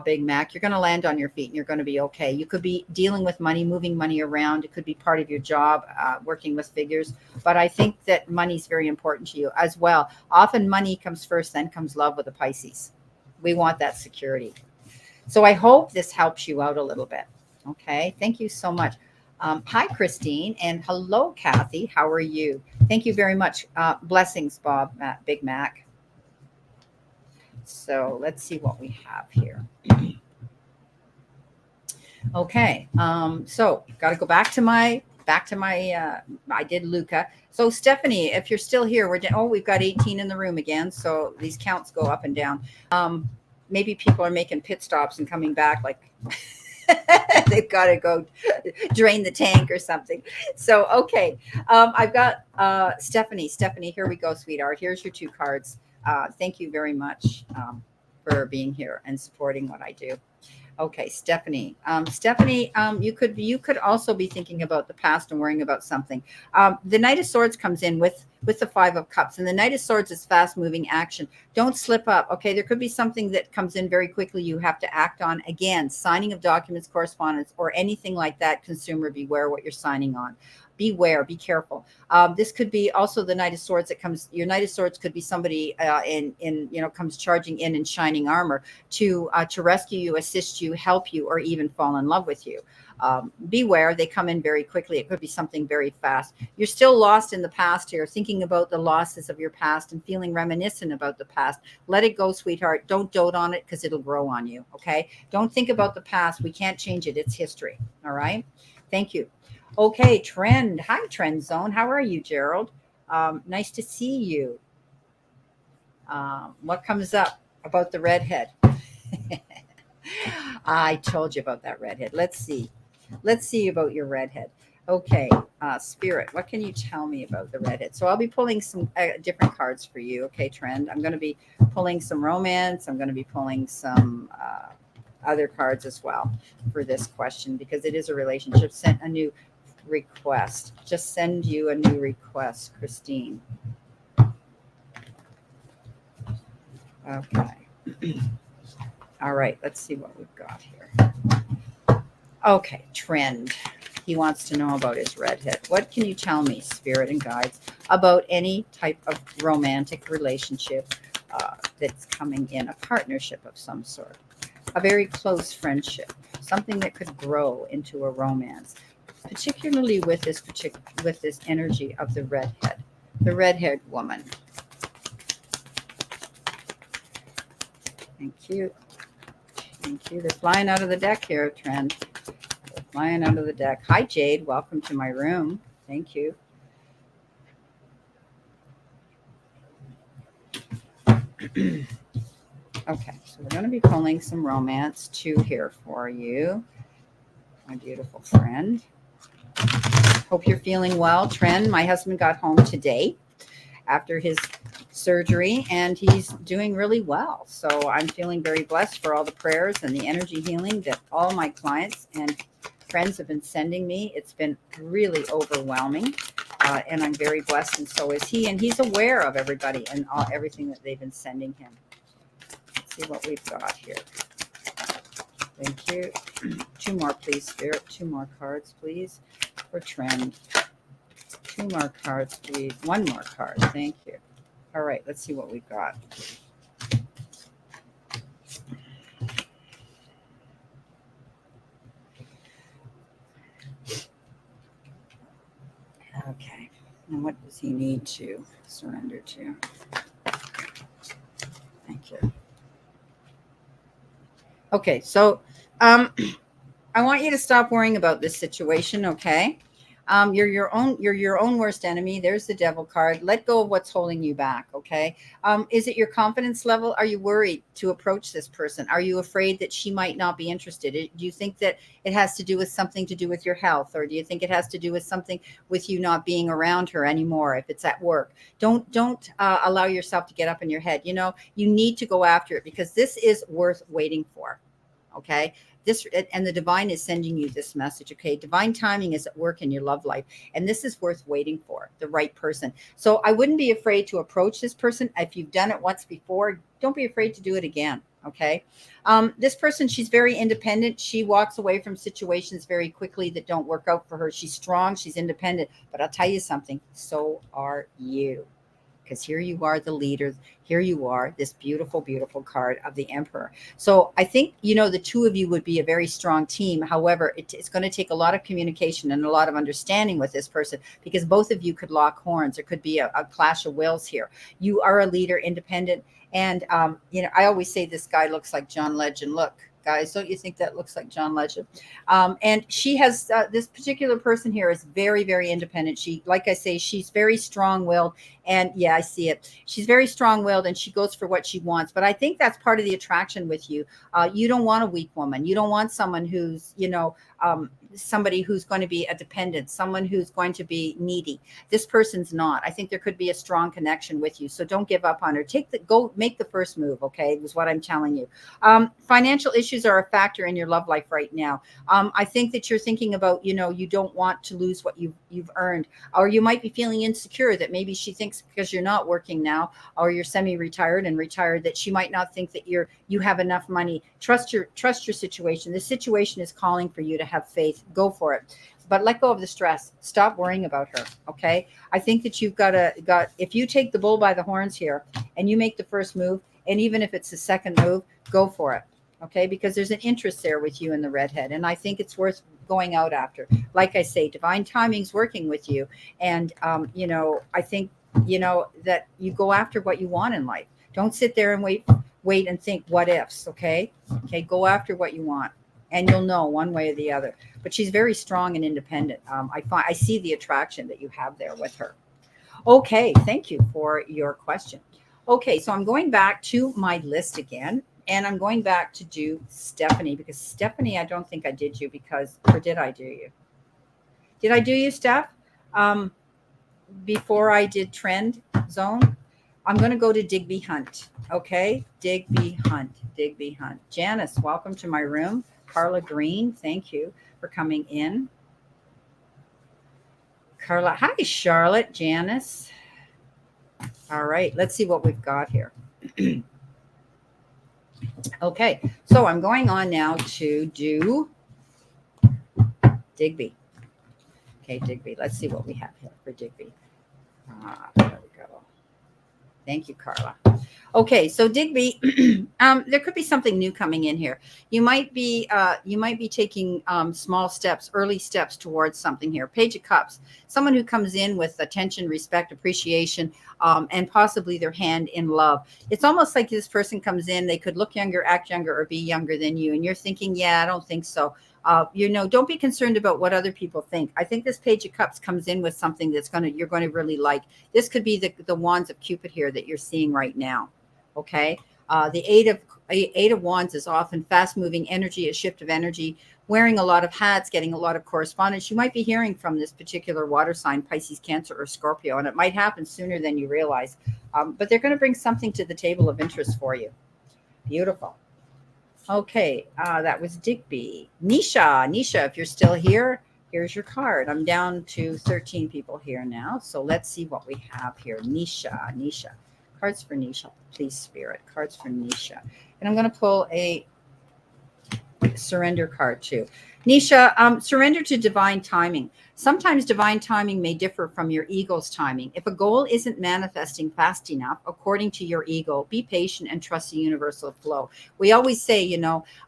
Big Mac, you're going to land on your feet, and you're going to be okay. You could be dealing with money, moving money around. It could be part of your job, working with figures. But I think that money is very important to you as well. Often money comes first, then comes love with the Pisces. We want that security. So I hope this helps you out a little bit. Okay. Thank you so much. Hi, Christine, and hello, Kathy. How are you? Thank you very much. Blessings, Bob, Big Mac. So let's see what we have here. Okay. So got to go back to my, I did Luca. So Stephanie, if you're still here, we've got 18 in the room again. So these counts go up and down. Maybe people are making pit stops and coming back like they've got to go drain the tank or something. So, okay. I've got Stephanie. Stephanie, here we go, sweetheart. Here's your 2 cards. Thank you very much for being here and supporting what I do. Okay, Stephanie. Stephanie, you could also be thinking about the past and worrying about something. The Knight of Swords comes in with the 5 of Cups, and the Knight of Swords is fast-moving action. Don't slip up. Okay, there could be something that comes in very quickly you have to act on. Again, signing of documents, correspondence, or anything like that. Consumer, beware what you're signing on. Beware, be careful. This could be also the Knight of Swords that comes. Your Knight of Swords could be somebody comes charging in shining armor to rescue you, assist you, help you, or even fall in love with you. Beware, they come in very quickly. It could be something very fast. You're still lost in the past here, thinking about the losses of your past and feeling reminiscent about the past. Let it go, sweetheart. Don't dote on it, because it'll grow on you. Okay. Don't think about the past. We can't change it. It's history. All right. Thank you. Okay, Trend. Hi, Trend Zone. How are you, Gerald? Nice to see you. What comes up about the redhead? I told you about that redhead. Let's see. Let's see about your redhead. Okay, Spirit, what can you tell me about the redhead? So I'll be pulling some different cards for you. Okay, Trend. I'm going to be pulling some romance. I'm going to be pulling some other cards as well for this question, because it is a relationship. Sent a new request. Just send you a new request, Christine. Okay. All right, let's see what we've got here. Okay, Trend. He wants to know about his redhead. What can you tell me, Spirit and guides? about any type of romantic relationship that's coming in, a partnership of some sort, a very close friendship, something that could grow into a romance, particularly with this energy of the red-haired woman. Thank you. Thank you. They're flying out of the deck here, Trend. They're flying out of the deck. Hi, Jade. Welcome to my room. Thank you. Okay, so we're going to be pulling some romance too here for you, my beautiful friend. Hope you're feeling well, Trend. My husband got home today after his surgery, and he's doing really well. So I'm feeling very blessed for all the prayers and the energy healing that all my clients and friends have been sending me. It's been really overwhelming, and I'm very blessed, and so is he. And he's aware of everybody and everything that they've been sending him. Let's see what we've got here. Thank you. 2 more, please, Spirit. 2 more cards, please, for Trend. 2 more cards, please. 1 more card. Thank you. All right, let's see what we've got. Okay. And what does he need to surrender to? Thank you. Okay, so I want you to stop worrying about this situation, okay? You're your own worst enemy. There's the devil card. Let go of what's holding you back, okay? Is it your confidence level? Are you worried to approach this person? Are you afraid that she might not be interested? Do you think that it has to do with something to do with your health? Or do you think it has to do with something with you not being around her anymore if it's at work? Don't allow yourself to get up in your head. You know, you need to go after it because this is worth waiting for, okay? This and the divine is sending you this message. Okay, divine timing is at work in your love life, and this is worth waiting for the right person. So I wouldn't be afraid to approach this person. If you've done it once before, don't be afraid to do it again. Okay, this person, she's very independent. She walks away from situations very quickly that don't work out for her. She's strong, she's independent, but I'll tell you something, so are you. Because here you are, the leader. Here you are, this beautiful, beautiful card of the Emperor. So I think, you know, the two of you would be a very strong team. However, it's going to take a lot of communication and a lot of understanding with this person because both of you could lock horns. There could be a clash of wills here. You are a leader, independent. And, you know, I always say this guy looks like John Legend. Look, guys, don't you think that looks like John Legend? And she has this particular person here is very, very independent. She, like I say, she's very strong-willed. And yeah, I see it. She's very strong-willed and she goes for what she wants. But I think that's part of the attraction with you. You don't want a weak woman. You don't want someone who's, you know, somebody who's going to be a dependent, someone who's going to be needy. This person's not. I think there could be a strong connection with you. So don't give up on her. Go make the first move. Okay. Is what I'm telling you. Financial issues are a factor in your love life right now. I think that you're thinking about, you know, you don't want to lose what you've earned, or you might be feeling insecure that maybe she thinks because you're not working now or you're semi-retired and retired that she might not think that you have enough money. Trust your situation. The situation is calling for you to have faith. Go for it, but let go of the stress. Stop worrying about her. Okay. I think that you've got if you take the bull by the horns here and you make the first move, and even if it's the second move, go for it. Okay. Because there's an interest there with you and the redhead. And I think it's worth going out after. Like I say, divine timing's working with you. And, you know, I think, you know, that you go after what you want in life. Don't sit there and wait and think what ifs. Okay. Okay. Go after what you want. And you'll know one way or the other. But she's very strong and independent. I see the attraction that you have there with her. Okay, thank you for your question. Okay, so I'm going back to my list again, and I'm going back to do Stephanie because Stephanie, I don't think I did you or did I do you? Did I do you, Steph? Before I did Trend Zone, I'm going to go to Digby Hunt. Okay, Digby Hunt. Janice, welcome to my room. Carla Green, thank you for coming in. Carla, hi, Charlotte, Janice. All right, let's see what we've got here. Okay, so I'm going on now to do Digby. Okay, Digby, let's see what we have here for Digby. There we go. Thank you, Carla. Okay, so Digby, there could be something new coming in here. You might be taking small steps, early steps towards something here. Page of Cups, someone who comes in with attention, respect, appreciation, and possibly their hand in love. It's almost like this person comes in, they could look younger, act younger, or be younger than you, and you're thinking, yeah, I don't think so. Don't be concerned about what other people think. I think this Page of Cups comes in with something you're going to really like. This could be the Wands of Cupid here that you're seeing right now. Okay. The eight of Wands is often fast moving energy, a shift of energy, wearing a lot of hats, getting a lot of correspondence. You might be hearing from this particular water sign, Pisces, Cancer, or Scorpio, and it might happen sooner than you realize. But they're going to bring something to the table of interest for you. Beautiful. Okay. That was Digby. Nisha, if you're still here, here's your card. I'm down to 13 people here now. So let's see what we have here. Nisha. Cards for Nisha, please, Spirit. Cards for Nisha. And I'm going to pull a surrender card too. Nisha, surrender to divine timing. Sometimes divine timing may differ from your ego's timing. If a goal isn't manifesting fast enough, according to your ego, be patient and trust the universal flow. We always say,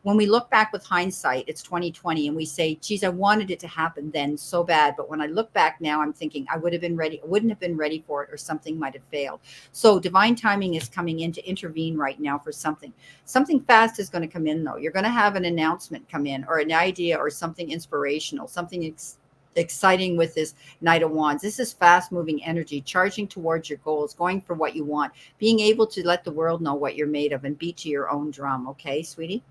when we look back with hindsight, it's 2020, and we say, geez, I wanted it to happen then so bad. But when I look back now, I'm thinking I wouldn't have been ready for it, or something might have failed. So divine timing is coming in to intervene right now for something. Something fast is going to come in, though. You're going to have an announcement come in, or an idea, or something inspirational, something exciting with this Knight of Wands. This is fast moving energy, charging towards your goals, going for what you want, being able to let the world know what you're made of and beat to your own drum. Okay, sweetie?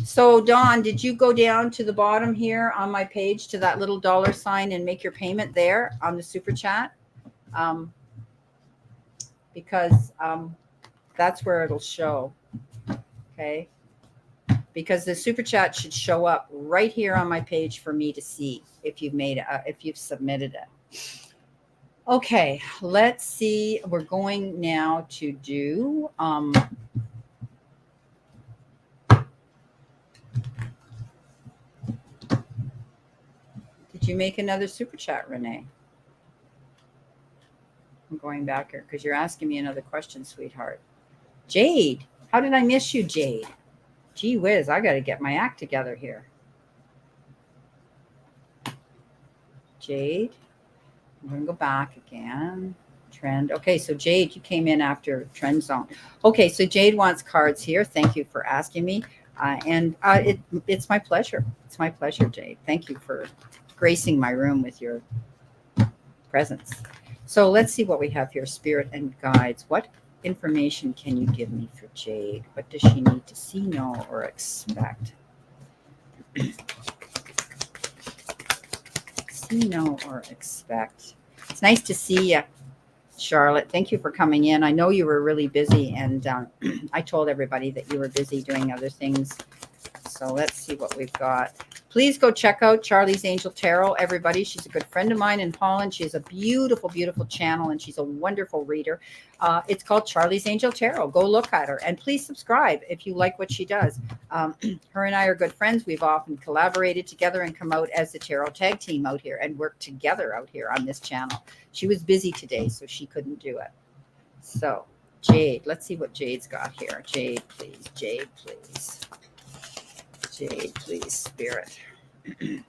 So Dawn, did you go down to the bottom here on my page to that little dollar sign and make your payment there on the super chat? Because that's where it'll show. Okay. Because the super chat should show up right here on my page for me to see if you've submitted it. Okay, let's see. We're going now to do did you make another super chat, Renee? I'm going back here because you're asking me another question, sweetheart. Jade, how did I miss you, Jade? Gee whiz, I got to get my act together here. Jade, I'm going to go back again. Trend. Okay, so Jade, you came in after Trend Zone. Okay, so Jade wants cards here. Thank you for asking me. It's my pleasure. It's my pleasure, Jade. Thank you for gracing my room with your presence. So let's see what we have here. Spirit and guides. What information can you give me for Jade? What does she need to see, know, or expect? See, know, or expect. It's nice to see you, Charlotte. Thank you for coming in. I know you were really busy, and I told everybody that you were busy doing other things. So let's see what we've got. Please go check out Charlie's Angel Tarot, everybody. She's a good friend of mine in Holland. She has a beautiful, beautiful channel, and she's a wonderful reader. It's called Charlie's Angel Tarot. Go look at her, and please subscribe if you like what she does. Her and I are good friends. We've often collaborated together and come out as the tarot tag team out here and work together out here on this channel. She was busy today, so she couldn't do it. So Jade, let's see what Jade's got here. Jade, please. Jade, please. Jade, please, Spirit. Let's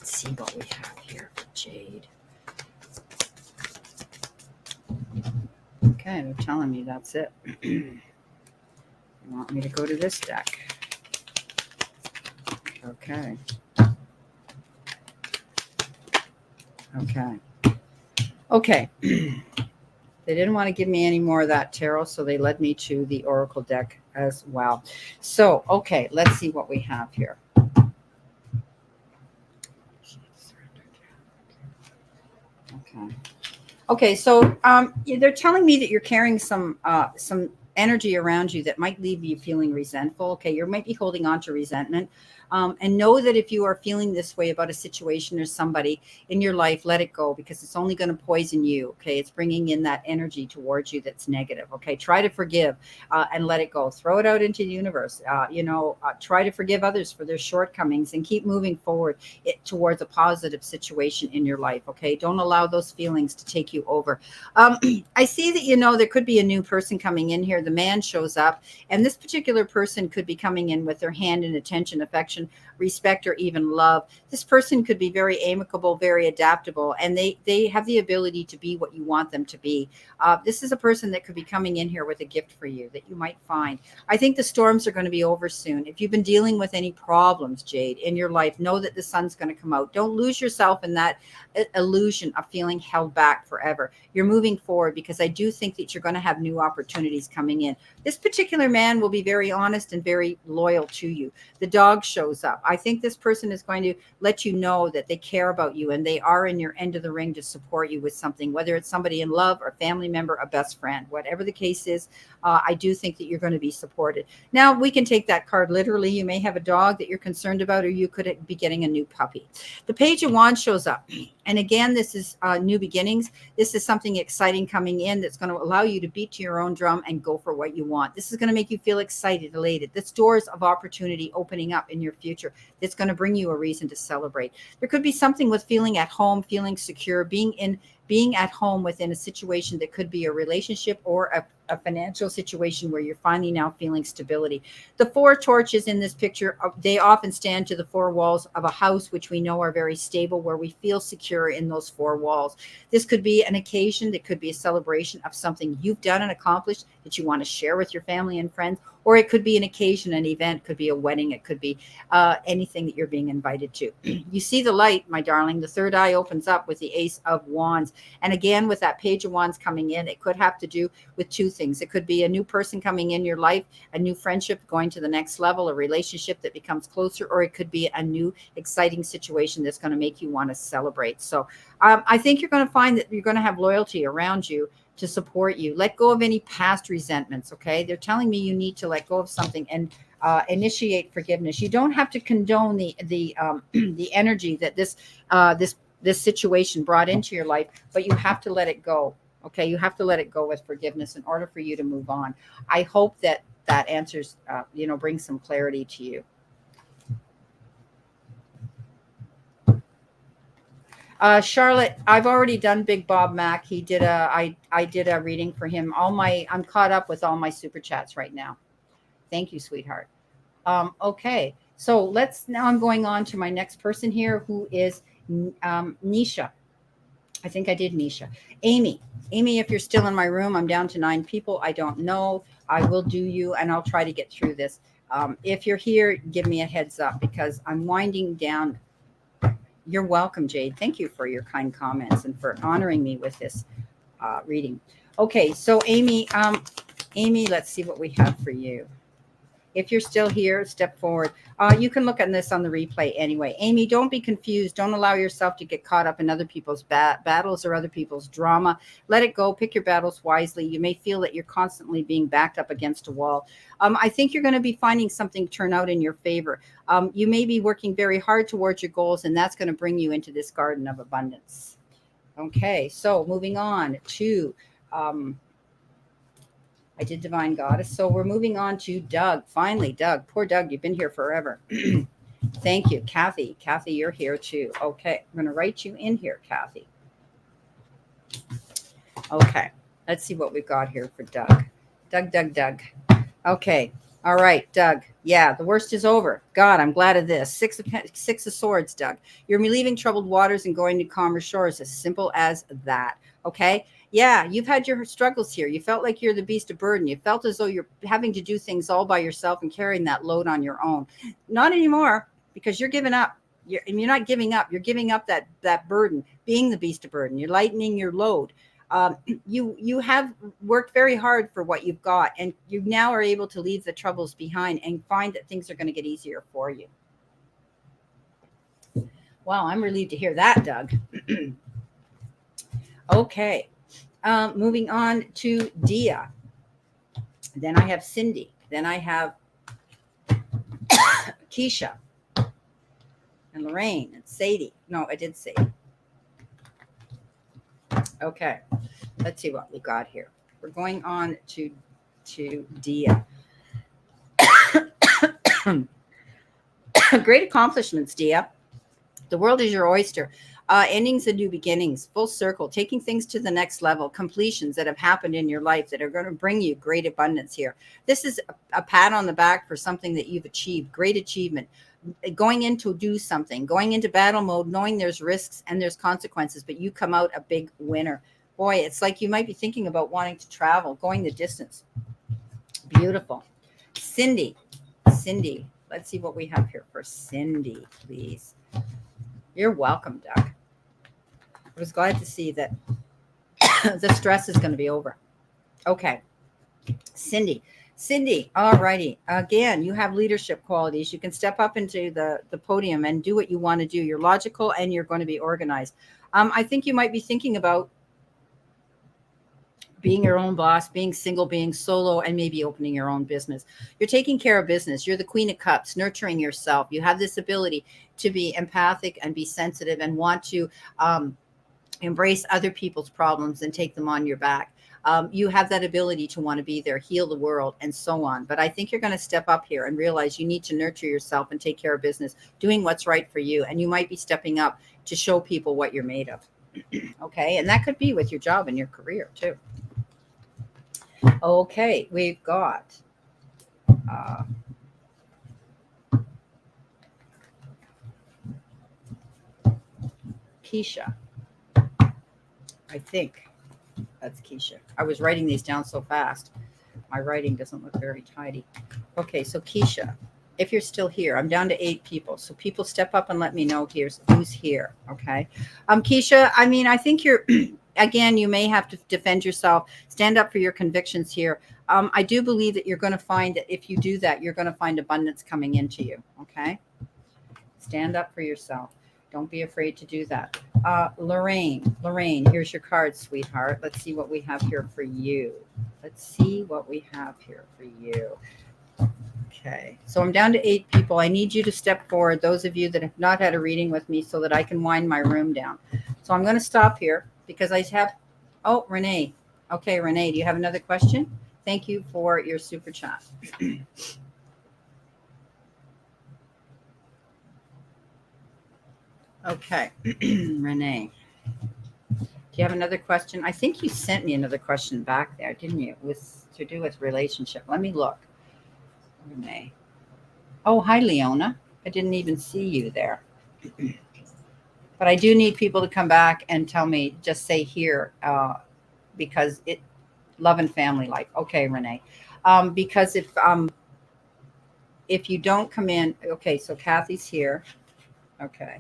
see what we have here for Jade. Okay, they're telling me that's it. You want me to go to this deck? Okay. Okay. They didn't want to give me any more of that tarot, so they led me to the Oracle deck as well. So, okay, let's see what we have here. Okay, so they're telling me that you're carrying some energy around you that might leave you feeling resentful. Okay, you might be holding on to resentment. And know that if you are feeling this way about a situation or somebody in your life, let it go, because it's only going to poison you. Okay. It's bringing in that energy towards you that's negative. Okay. Try to forgive and let it go. Throw it out into the universe. Try to forgive others for their shortcomings and keep moving forward towards a positive situation in your life. Okay. Don't allow those feelings to take you over. I see that, there could be a new person coming in here. The man shows up, and this particular person could be coming in with their hand in attention, affection, respect, or even love. This person could be very amicable, very adaptable, and they have the ability to be what you want them to be. This is a person that could be coming in here with a gift for you that you might find. I think the storms are going to be over soon. If you've been dealing with any problems, Jade, in your life, know that the sun's going to come out. Don't lose yourself in that illusion of feeling held back forever. You're moving forward, because I do think that you're going to have new opportunities coming in. This particular man will be very honest and very loyal to you. The dog shows up. I think this person is going to let you know that they care about you and they are in your end of the ring to support you with something, whether it's somebody in love or family member, a best friend, whatever the case is. I do think that you're going to be supported. Now, we can take that card literally. You may have a dog that you're concerned about, or you could be getting a new puppy. The Page of Wands shows up. And again, this is new beginnings. This is something exciting coming in that's going to allow you to beat to your own drum and go for what you want. This is going to make you feel excited, elated. This doors of opportunity opening up in your future. That's going to bring you a reason to celebrate. There could be something with feeling at home, feeling secure, being at home within a situation that could be a relationship or a financial situation where you're finally now feeling stability. The 4 torches in this picture, they often stand to the 4 walls of a house, which we know are very stable, where we feel secure in those 4 walls. This could be an occasion that could be a celebration of something you've done and accomplished that you want to share with your family and friends, or it could be an occasion, an event, could be a wedding, it could be anything that you're being invited to. You see the light, my darling. The third eye opens up with the Ace of Wands. And again, with that Page of Wands coming in, it could have to do with 2 things. It could be a new person coming in your life, a new friendship going to the next level, a relationship that becomes closer, or it could be a new exciting situation that's going to make you want to celebrate. So I think you're going to find that you're going to have loyalty around you to support you. Let go of any past resentments. Okay. They're telling me you need to let go of something and initiate forgiveness. You don't have to condone the the energy that this situation brought into your life, but you have to let it go. Okay. You have to let it go with forgiveness in order for you to move on. I hope that answers, brings some clarity to you. Charlotte, I've already done Big Bob Mac. He did I did a reading for him. I'm caught up with all my super chats right now. Thank you, sweetheart. Okay. So now I'm going on to my next person here, who is Nisha. I think I did Nisha. Amy, if you're still in my room, I'm down to 9 people. I don't know. I will do you, and I'll try to get through this. If you're here, give me a heads up, because I'm winding down. You're welcome, Jade. Thank you for your kind comments and for honoring me with this reading. Okay, so Amy, let's see what we have for you. If you're still here, step forward. You can look at this on the replay anyway. Amy, don't be confused. Don't allow yourself to get caught up in other people's battles or other people's drama. Let it go. Pick your battles wisely. You may feel that you're constantly being backed up against a wall. I think you're going to be finding something turn out in your favor. You may be working very hard towards your goals, and that's going to bring you into this garden of abundance. Okay, so moving on to... I did Divine Goddess. So we're moving on to Doug. Finally, Doug. Poor Doug, you've been here forever. Thank you. Kathy. Kathy, you're here too. Okay. I'm going to write you in here, Kathy. Okay. Let's see what we've got here for Doug. Doug. Okay. All right, Doug. Yeah, the worst is over. God, I'm glad of this. Six of Swords, Doug. You're leaving troubled waters and going to calmer shores. As simple as that. Okay. Yeah, you've had your struggles here. You felt like you're the beast of burden. You felt as though you're having to do things all by yourself and carrying that load on your own. Not anymore, because you're giving up. You're not giving up. You're giving up that burden, being the beast of burden. You're lightening your load. You have worked very hard for what you've got, and you now are able to leave the troubles behind and find that things are going to get easier for you. Wow, I'm relieved to hear that, Doug. Okay. Moving on to Dia. Then I have Cindy. Then I have Keisha. and Lorraine and Sadie. No, I did Sadie. Okay, let's see what we got here. We're going on to Dia. Great accomplishments, Dia. The world is your oyster. Endings and new beginnings, full circle, taking things to the next level, completions that have happened in your life that are going to bring you great abundance here. This is a pat on the back for something that you've achieved, great achievement. Going in to do something, going into battle mode, knowing there's risks and there's consequences, but you come out a big winner. Boy, it's like you might be thinking about wanting to travel, going the distance. Beautiful. Cindy, let's see what we have here for Cindy, please. You're welcome, Doug. I was glad to see that the stress is going to be over. Okay. Cindy, all righty. Again, you have leadership qualities. You can step up into the podium and do what you want to do. You're logical and you're going to be organized. I think you might be thinking about being your own boss, being single, being solo, and maybe opening your own business. You're taking care of business. You're the Queen of Cups, nurturing yourself. You have this ability to be empathic and be sensitive and want to embrace other people's problems and take them on your back. You have that ability to want to be there, heal the world, and so on. But I think you're going to step up here and realize you need to nurture yourself and take care of business, doing what's right for you. And you might be stepping up to show people what you're made of. Okay. And that could be with your job and your career too. Okay. We've got Keisha. I think that's Keisha. I was writing these down so fast. My writing doesn't look very tidy. Okay, so Keisha, if you're still here, I'm down to 8 people. So people step up and let me know who's here. Okay. Keisha, I mean, I think you're, again, you may have to defend yourself, stand up for your convictions here. I do believe that you're going to find that if you do that, you're going to find abundance coming into you. Okay. Stand up for yourself. Don't be afraid to do that. Lorraine, here's your card, sweetheart. Let's see what we have here for you. Okay, so I'm down to 8 people. I need you to step forward, those of you that have not had a reading with me, so that I can wind my room down. So I'm going to stop here because I have, Renee. Okay, Renee, do you have another question? Thank you for your super chat. Okay, Renee, do you have another question? I think you sent me another question back there, didn't you? It was to do with relationship. Let me look. Renee. Oh, hi, Leona. I didn't even see you there. But I do need people to come back and tell me, just say here, because it, love and family life. Okay, Renee. Because if you don't come in, okay, so Kathy's here. Okay.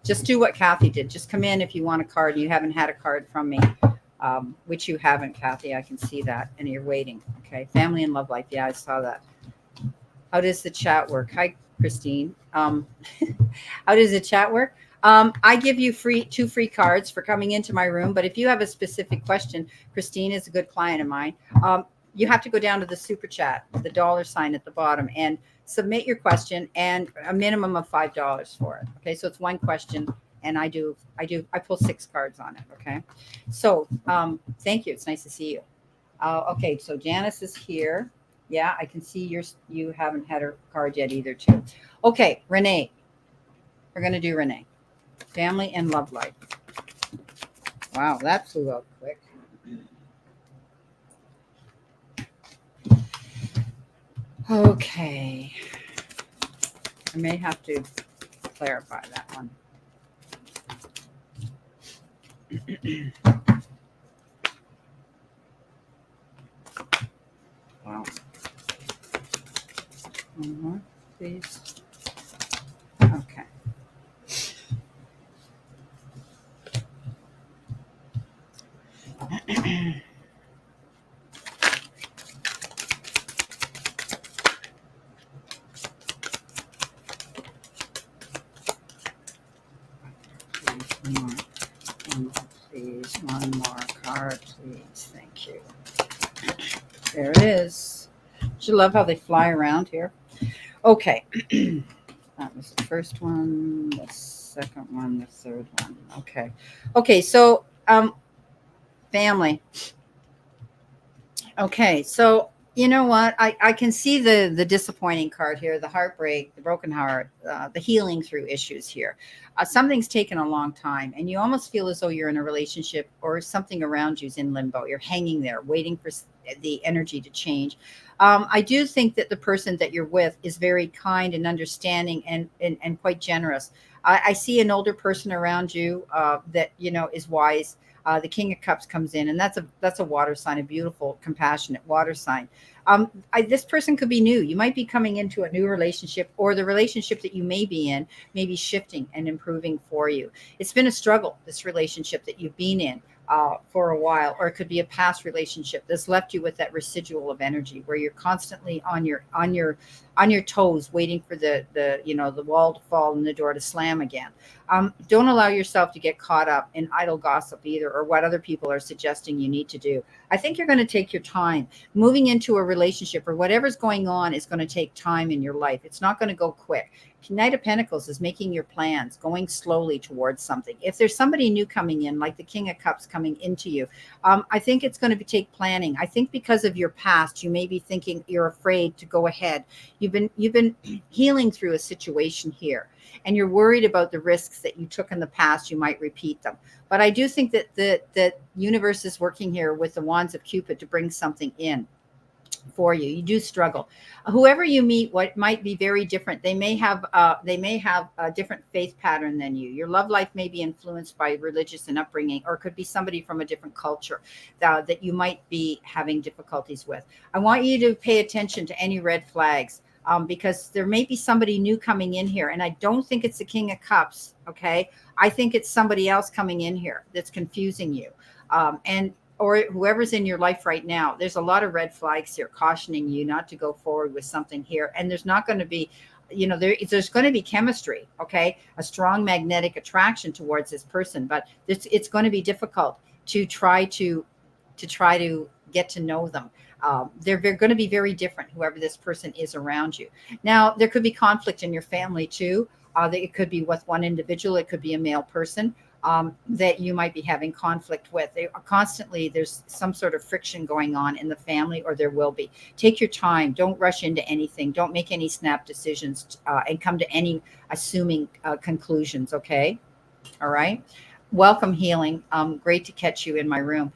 Just do what Kathy did. Just come in if you want a card and you haven't had a card from me, which you haven't, Kathy. I can see that. And you're waiting. Okay. Family and love life. Yeah, I saw that. How does the chat work? Hi, Christine. How does the chat work? I give you 2 free cards for coming into my room. But if you have a specific question, Christine is a good client of mine. You have to go down to the super chat, the $ at the bottom, and submit your question and a minimum of $5 for it. Okay. So it's one question and I pull 6 cards on it. Okay. So, thank you. It's nice to see you. Okay. So Janice is here. Yeah. I can see you haven't had her card yet either too. Okay. Renee, we're going to do Renee, family and love life. Wow. That flew out quick. Okay. I may have to clarify that one. Wow. One more, please. Okay. One more card, please. Thank you. There it is. You love how they fly around here. Okay. was the first one, the second one, the third one. Okay. Okay. So, family. Okay. So, you know what? I can see the disappointing card here, the heartbreak, the broken heart, the healing through issues here. Something's taken a long time, and you almost feel as though you're in a relationship or something around you's in limbo. You're hanging there, waiting for the energy to change. I do think that the person that you're with is very kind and understanding and quite generous. I see an older person around you that is wise. The King of Cups comes in, and that's a water sign, a beautiful, compassionate water sign. This person could be new. You might be coming into a new relationship, or the relationship that you may be in may be shifting and improving for you. It's been a struggle, this relationship that you've been in for a while, or it could be a past relationship that's left you with that residual of energy where you're constantly on your toes, waiting for the wall to fall and the door to slam again. Don't allow yourself to get caught up in idle gossip either, or what other people are suggesting you need to do. I think you're going to take your time. Moving into a relationship or whatever's going on is going to take time in your life. It's not going to go quick. Knight of Pentacles is making your plans, going slowly towards something. If there's somebody new coming in, like the King of Cups coming into you, I think it's going to take planning. I think because of your past, you may be thinking you're afraid to go ahead. You've been healing through a situation here, and you're worried about the risks that you took in the past. You might repeat them. But I do think that the universe is working here with the Wands of Cupid to bring something in for you. You do struggle. Whoever you meet, what might be very different. They may have a different faith pattern than you. Your love life may be influenced by religious and upbringing, or it could be somebody from a different culture that you might be having difficulties with. I want you to pay attention to any red flags. Because there may be somebody new coming in here, and I don't think it's the King of Cups. Okay, I think it's somebody else coming in here that's confusing you, and or whoever's in your life right now. There's a lot of red flags here, cautioning you not to go forward with something here, and there's not going to be, there's going to be chemistry. Okay, a strong magnetic attraction towards this person, but it's going to be difficult to try to get to know them. They're going to be very different, whoever this person is around you. Now, there could be conflict in your family too. It could be with one individual. It could be a male person that you might be having conflict with. There's some sort of friction going on in the family, or there will be. Take your time. Don't rush into anything. Don't make any snap decisions and come to any assuming conclusions. Okay. All right. Welcome, healing. Great to catch you in my room.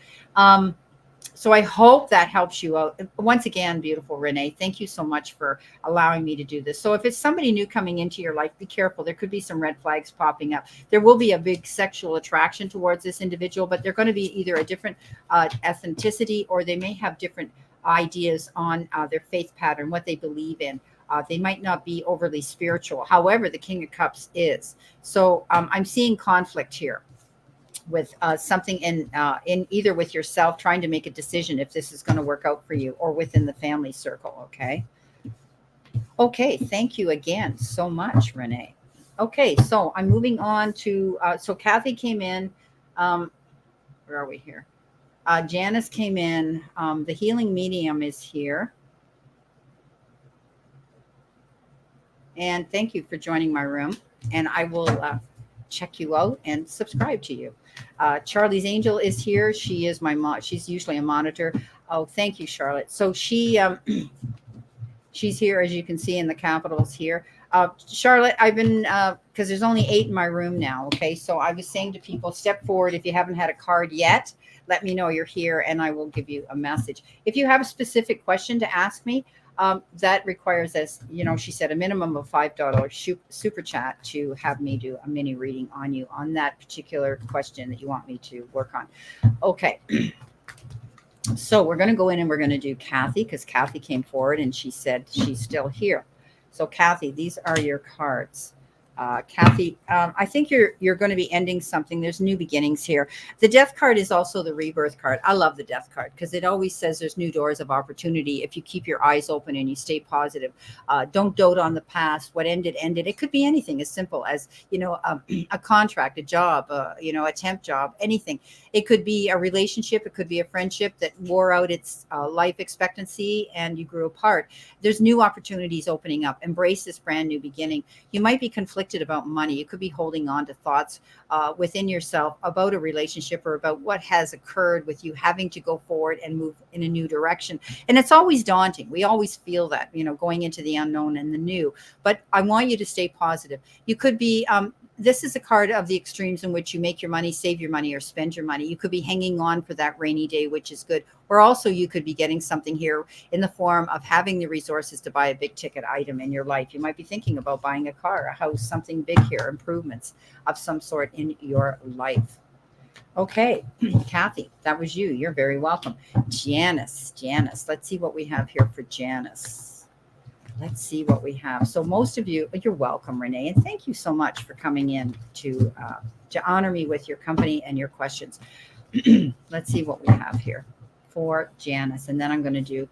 So I hope that helps you out. Once again, beautiful Renee, thank you so much for allowing me to do this. So if it's somebody new coming into your life, be careful. There could be some red flags popping up. There will be a big sexual attraction towards this individual, but they're going to be either a different ethnicity, or they may have different ideas on their faith pattern, what they believe in. They might not be overly spiritual. However, the King of Cups is. So I'm seeing conflict here with something in either with yourself trying to make a decision if this is going to work out for you, or within the family circle. Okay, thank you again so much, Renee. Okay, so I'm moving on to so Kathy came in. Where are we here? Janice came in. The healing medium is here. And thank you for joining my room, and I will check you out and subscribe to you. Charlie's Angel is here. She is my mom. She's usually a monitor. Oh, thank you, Charlotte. So she's here, as you can see in the capitals here. Charlotte, I've been, because there's only 8 in my room now. Okay. So I was saying to people, step forward. If you haven't had a card yet, let me know you're here, and I will give you a message. If you have a specific question to ask me, that requires, as you know, she said, a minimum of $5 super chat to have me do a mini reading on you on that particular question that you want me to work on. Okay. So we're going to go in and we're going to do Kathy, because Kathy came forward and she said she's still here. So Kathy, these are your cards. Kathy, I think you're going to be ending something. There's new beginnings here. The death card is also the rebirth card. I love the death card because it always says there's new doors of opportunity if you keep your eyes open and you stay positive. Don't dote on the past. What ended ended. It could be anything as simple as a contract, a job, a temp job, anything. It could be a relationship. It could be a friendship that wore out its life expectancy and you grew apart. There's new opportunities opening up. Embrace this brand new beginning. You might be conflicted about money. You could be holding on to thoughts within yourself about a relationship or about what has occurred with you having to go forward and move in a new direction. And it's always daunting. We always feel that, going into the unknown and the new. But I want you to stay positive. You could be this is a card of the extremes in which you make your money, save your money, or spend your money. You could be hanging on for that rainy day, which is good. Or also you could be getting something here in the form of having the resources to buy a big ticket item in your life. You might be thinking about buying a car, a house, something big here, improvements of some sort in your life. Okay, Kathy, that was you. You're very welcome. Janice, let's see what we have here for Janice. Let's see what we have. So most of you, you're welcome, Renee, and thank you so much for coming in to honor me with your company and your questions. Let's see what we have here for Janice, and then I'm going to do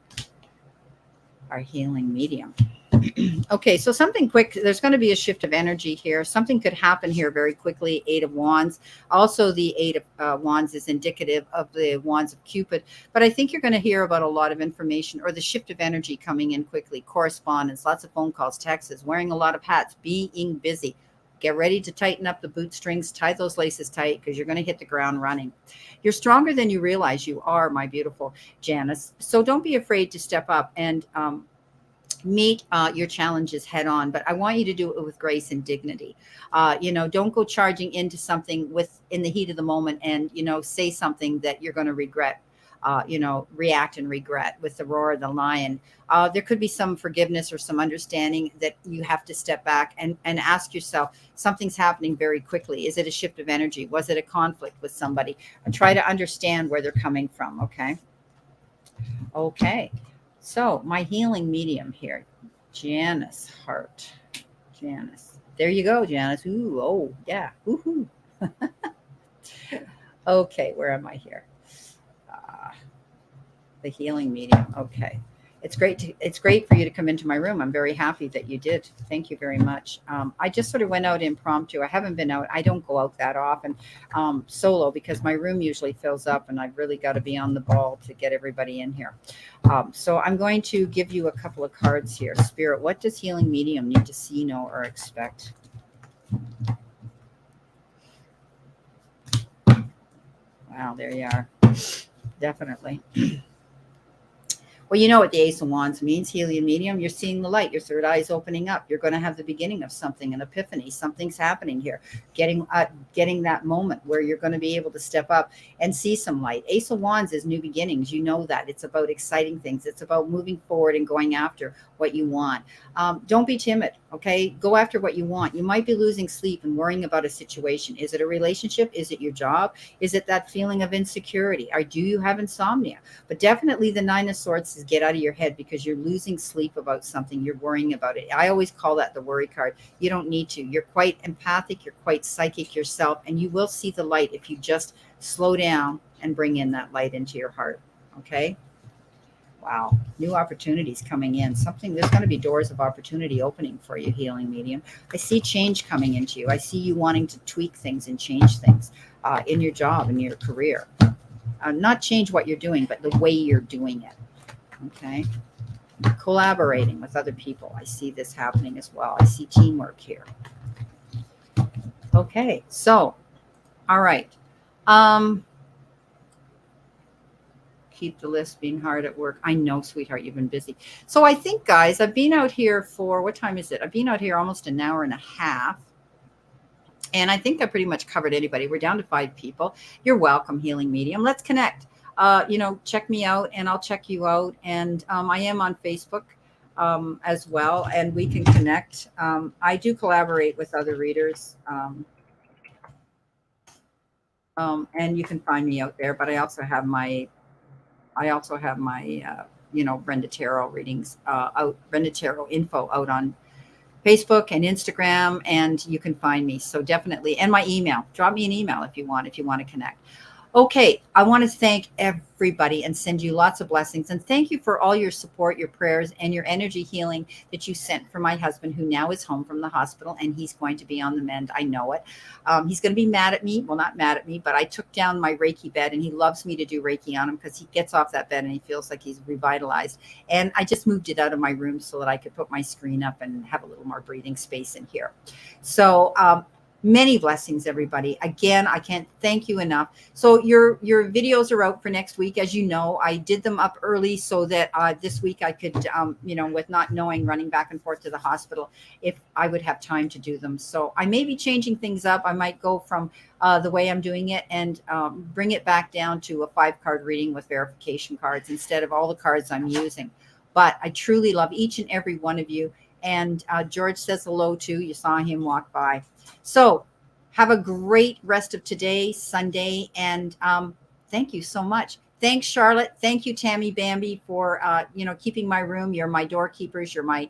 our healing medium. Okay, so something quick. There's going to be a shift of energy here. Something could happen here very quickly. Eight of Wands. Also, the Eight of Wands is indicative of the Wands of Cupid. But I think you're going to hear about a lot of information or the shift of energy coming in quickly. Correspondence, lots of phone calls, texts, wearing a lot of hats, being busy. Get ready to tighten up the boot strings, tie those laces tight because you're going to hit the ground running. You're stronger than you realize you are, my beautiful Janice. So don't be afraid to step up and meet your challenges head on, but I want you to do it with grace and dignity. Don't go charging into something in the heat of the moment and, say something that you're going to regret. React and regret with the roar of the lion. There could be some forgiveness or some understanding that you have to step back and ask yourself, something's happening very quickly. Is it a shift of energy? Was it a conflict with somebody? And try to understand where they're coming from. Okay. So my healing medium here, Janice Hart. Janice. There you go, Janice. Ooh, oh, yeah. Woohoo. Okay, where am I here? The healing medium. Okay. It's great for you to come into my room. I'm very happy that you did. Thank you very much. I just sort of went out impromptu. I haven't been out. I don't go out that often solo because my room usually fills up and I've really got to be on the ball to get everybody in here. So I'm going to give you a couple of cards here. Spirit, what does healing medium need to see, know, or expect? Wow, there you are. Definitely. Well, you know what the Ace of Wands means, healing medium. You're seeing the light. Your third eye is opening up. You're going to have the beginning of something, an epiphany. Something's happening here. Getting that moment where you're going to be able to step up and see some light. Ace of Wands is new beginnings. You know that. It's about exciting things. It's about moving forward and going after what you want. Don't be timid, okay? Go after what you want. You might be losing sleep and worrying about a situation. Is it a relationship? Is it your job? Is it that feeling of insecurity? Or do you have insomnia? But definitely the Nine of Swords is get out of your head because you're losing sleep about something. You're worrying about it. I always call that the worry card. You don't need to. You're quite empathic. You're quite psychic yourself, and you will see the light if you just slow down and bring in that light into your heart. Okay? Wow. New opportunities coming in. There's going to be doors of opportunity opening for you, healing medium. I see change coming into you. I see you wanting to tweak things and change things in your job, in your career. Not change what you're doing, but the way you're doing it. Okay. Collaborating with other people. I see this happening as well. I see teamwork here. Okay. So, all right. Keep the list being hard at work. I know, sweetheart, you've been busy. So I think, guys, I've been out here for, what time is it? I've been out here almost an hour and a half. And I think I pretty much covered anybody. We're down to 5 people. You're welcome, healing medium. Let's connect. Check me out and I'll check you out. And I am on Facebook as well, and we can connect. I do collaborate with other readers. And you can find me out there, but I also have my Brenda Tarot readings Brenda Tarot info out on Facebook and Instagram, and you can find me. So definitely, and my email. Drop me an email if you want to connect. Okay, I want to thank everybody and send you lots of blessings. And thank you for all your support, your prayers, and your energy healing that you sent for my husband, who now is home from the hospital, and he's going to be on the mend. I know it. He's going to be mad at me. Well, not mad at me, but I took down my Reiki bed, and he loves me to do Reiki on him because he gets off that bed and he feels like he's revitalized. And I just moved it out of my room so that I could put my screen up and have a little more breathing space in here. So, many blessings, everybody. Again, I can't thank you enough. So your videos are out for next week. As you know, I did them up early so that this week I could, with not knowing, running back and forth to the hospital, if I would have time to do them. So I may be changing things up. I might go from the way I'm doing it and bring it back down to a 5-card reading with verification cards instead of all the cards I'm using. But I truly love each and every one of you. And George says hello too. You saw him walk by. So have a great rest of today, Sunday. And thank you so much. Thanks, Charlotte. Thank you, Tammy Bambi, for, keeping my room. You're my doorkeepers. You're my,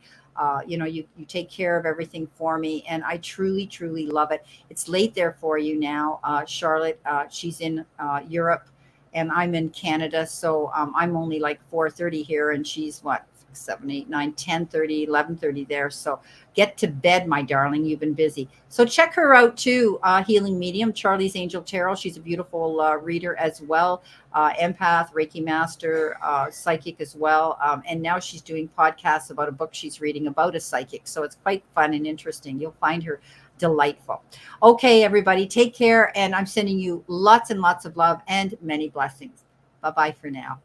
you take care of everything for me. And I truly, truly love it. It's late there for you now. Charlotte, she's in Europe and I'm in Canada. So I'm only like 4:30 here and she's what? 7, 8, 9, 10:30, 11:30 there. So get to bed, my darling. You've been busy. So check her out too, Healing Medium, Charlie's Angel Tarot. She's a beautiful reader as well, empath, Reiki master, psychic as well. And now she's doing podcasts about a book she's reading about a psychic. So it's quite fun and interesting. You'll find her delightful. Okay, everybody, take care. And I'm sending you lots and lots of love and many blessings. Bye-bye for now.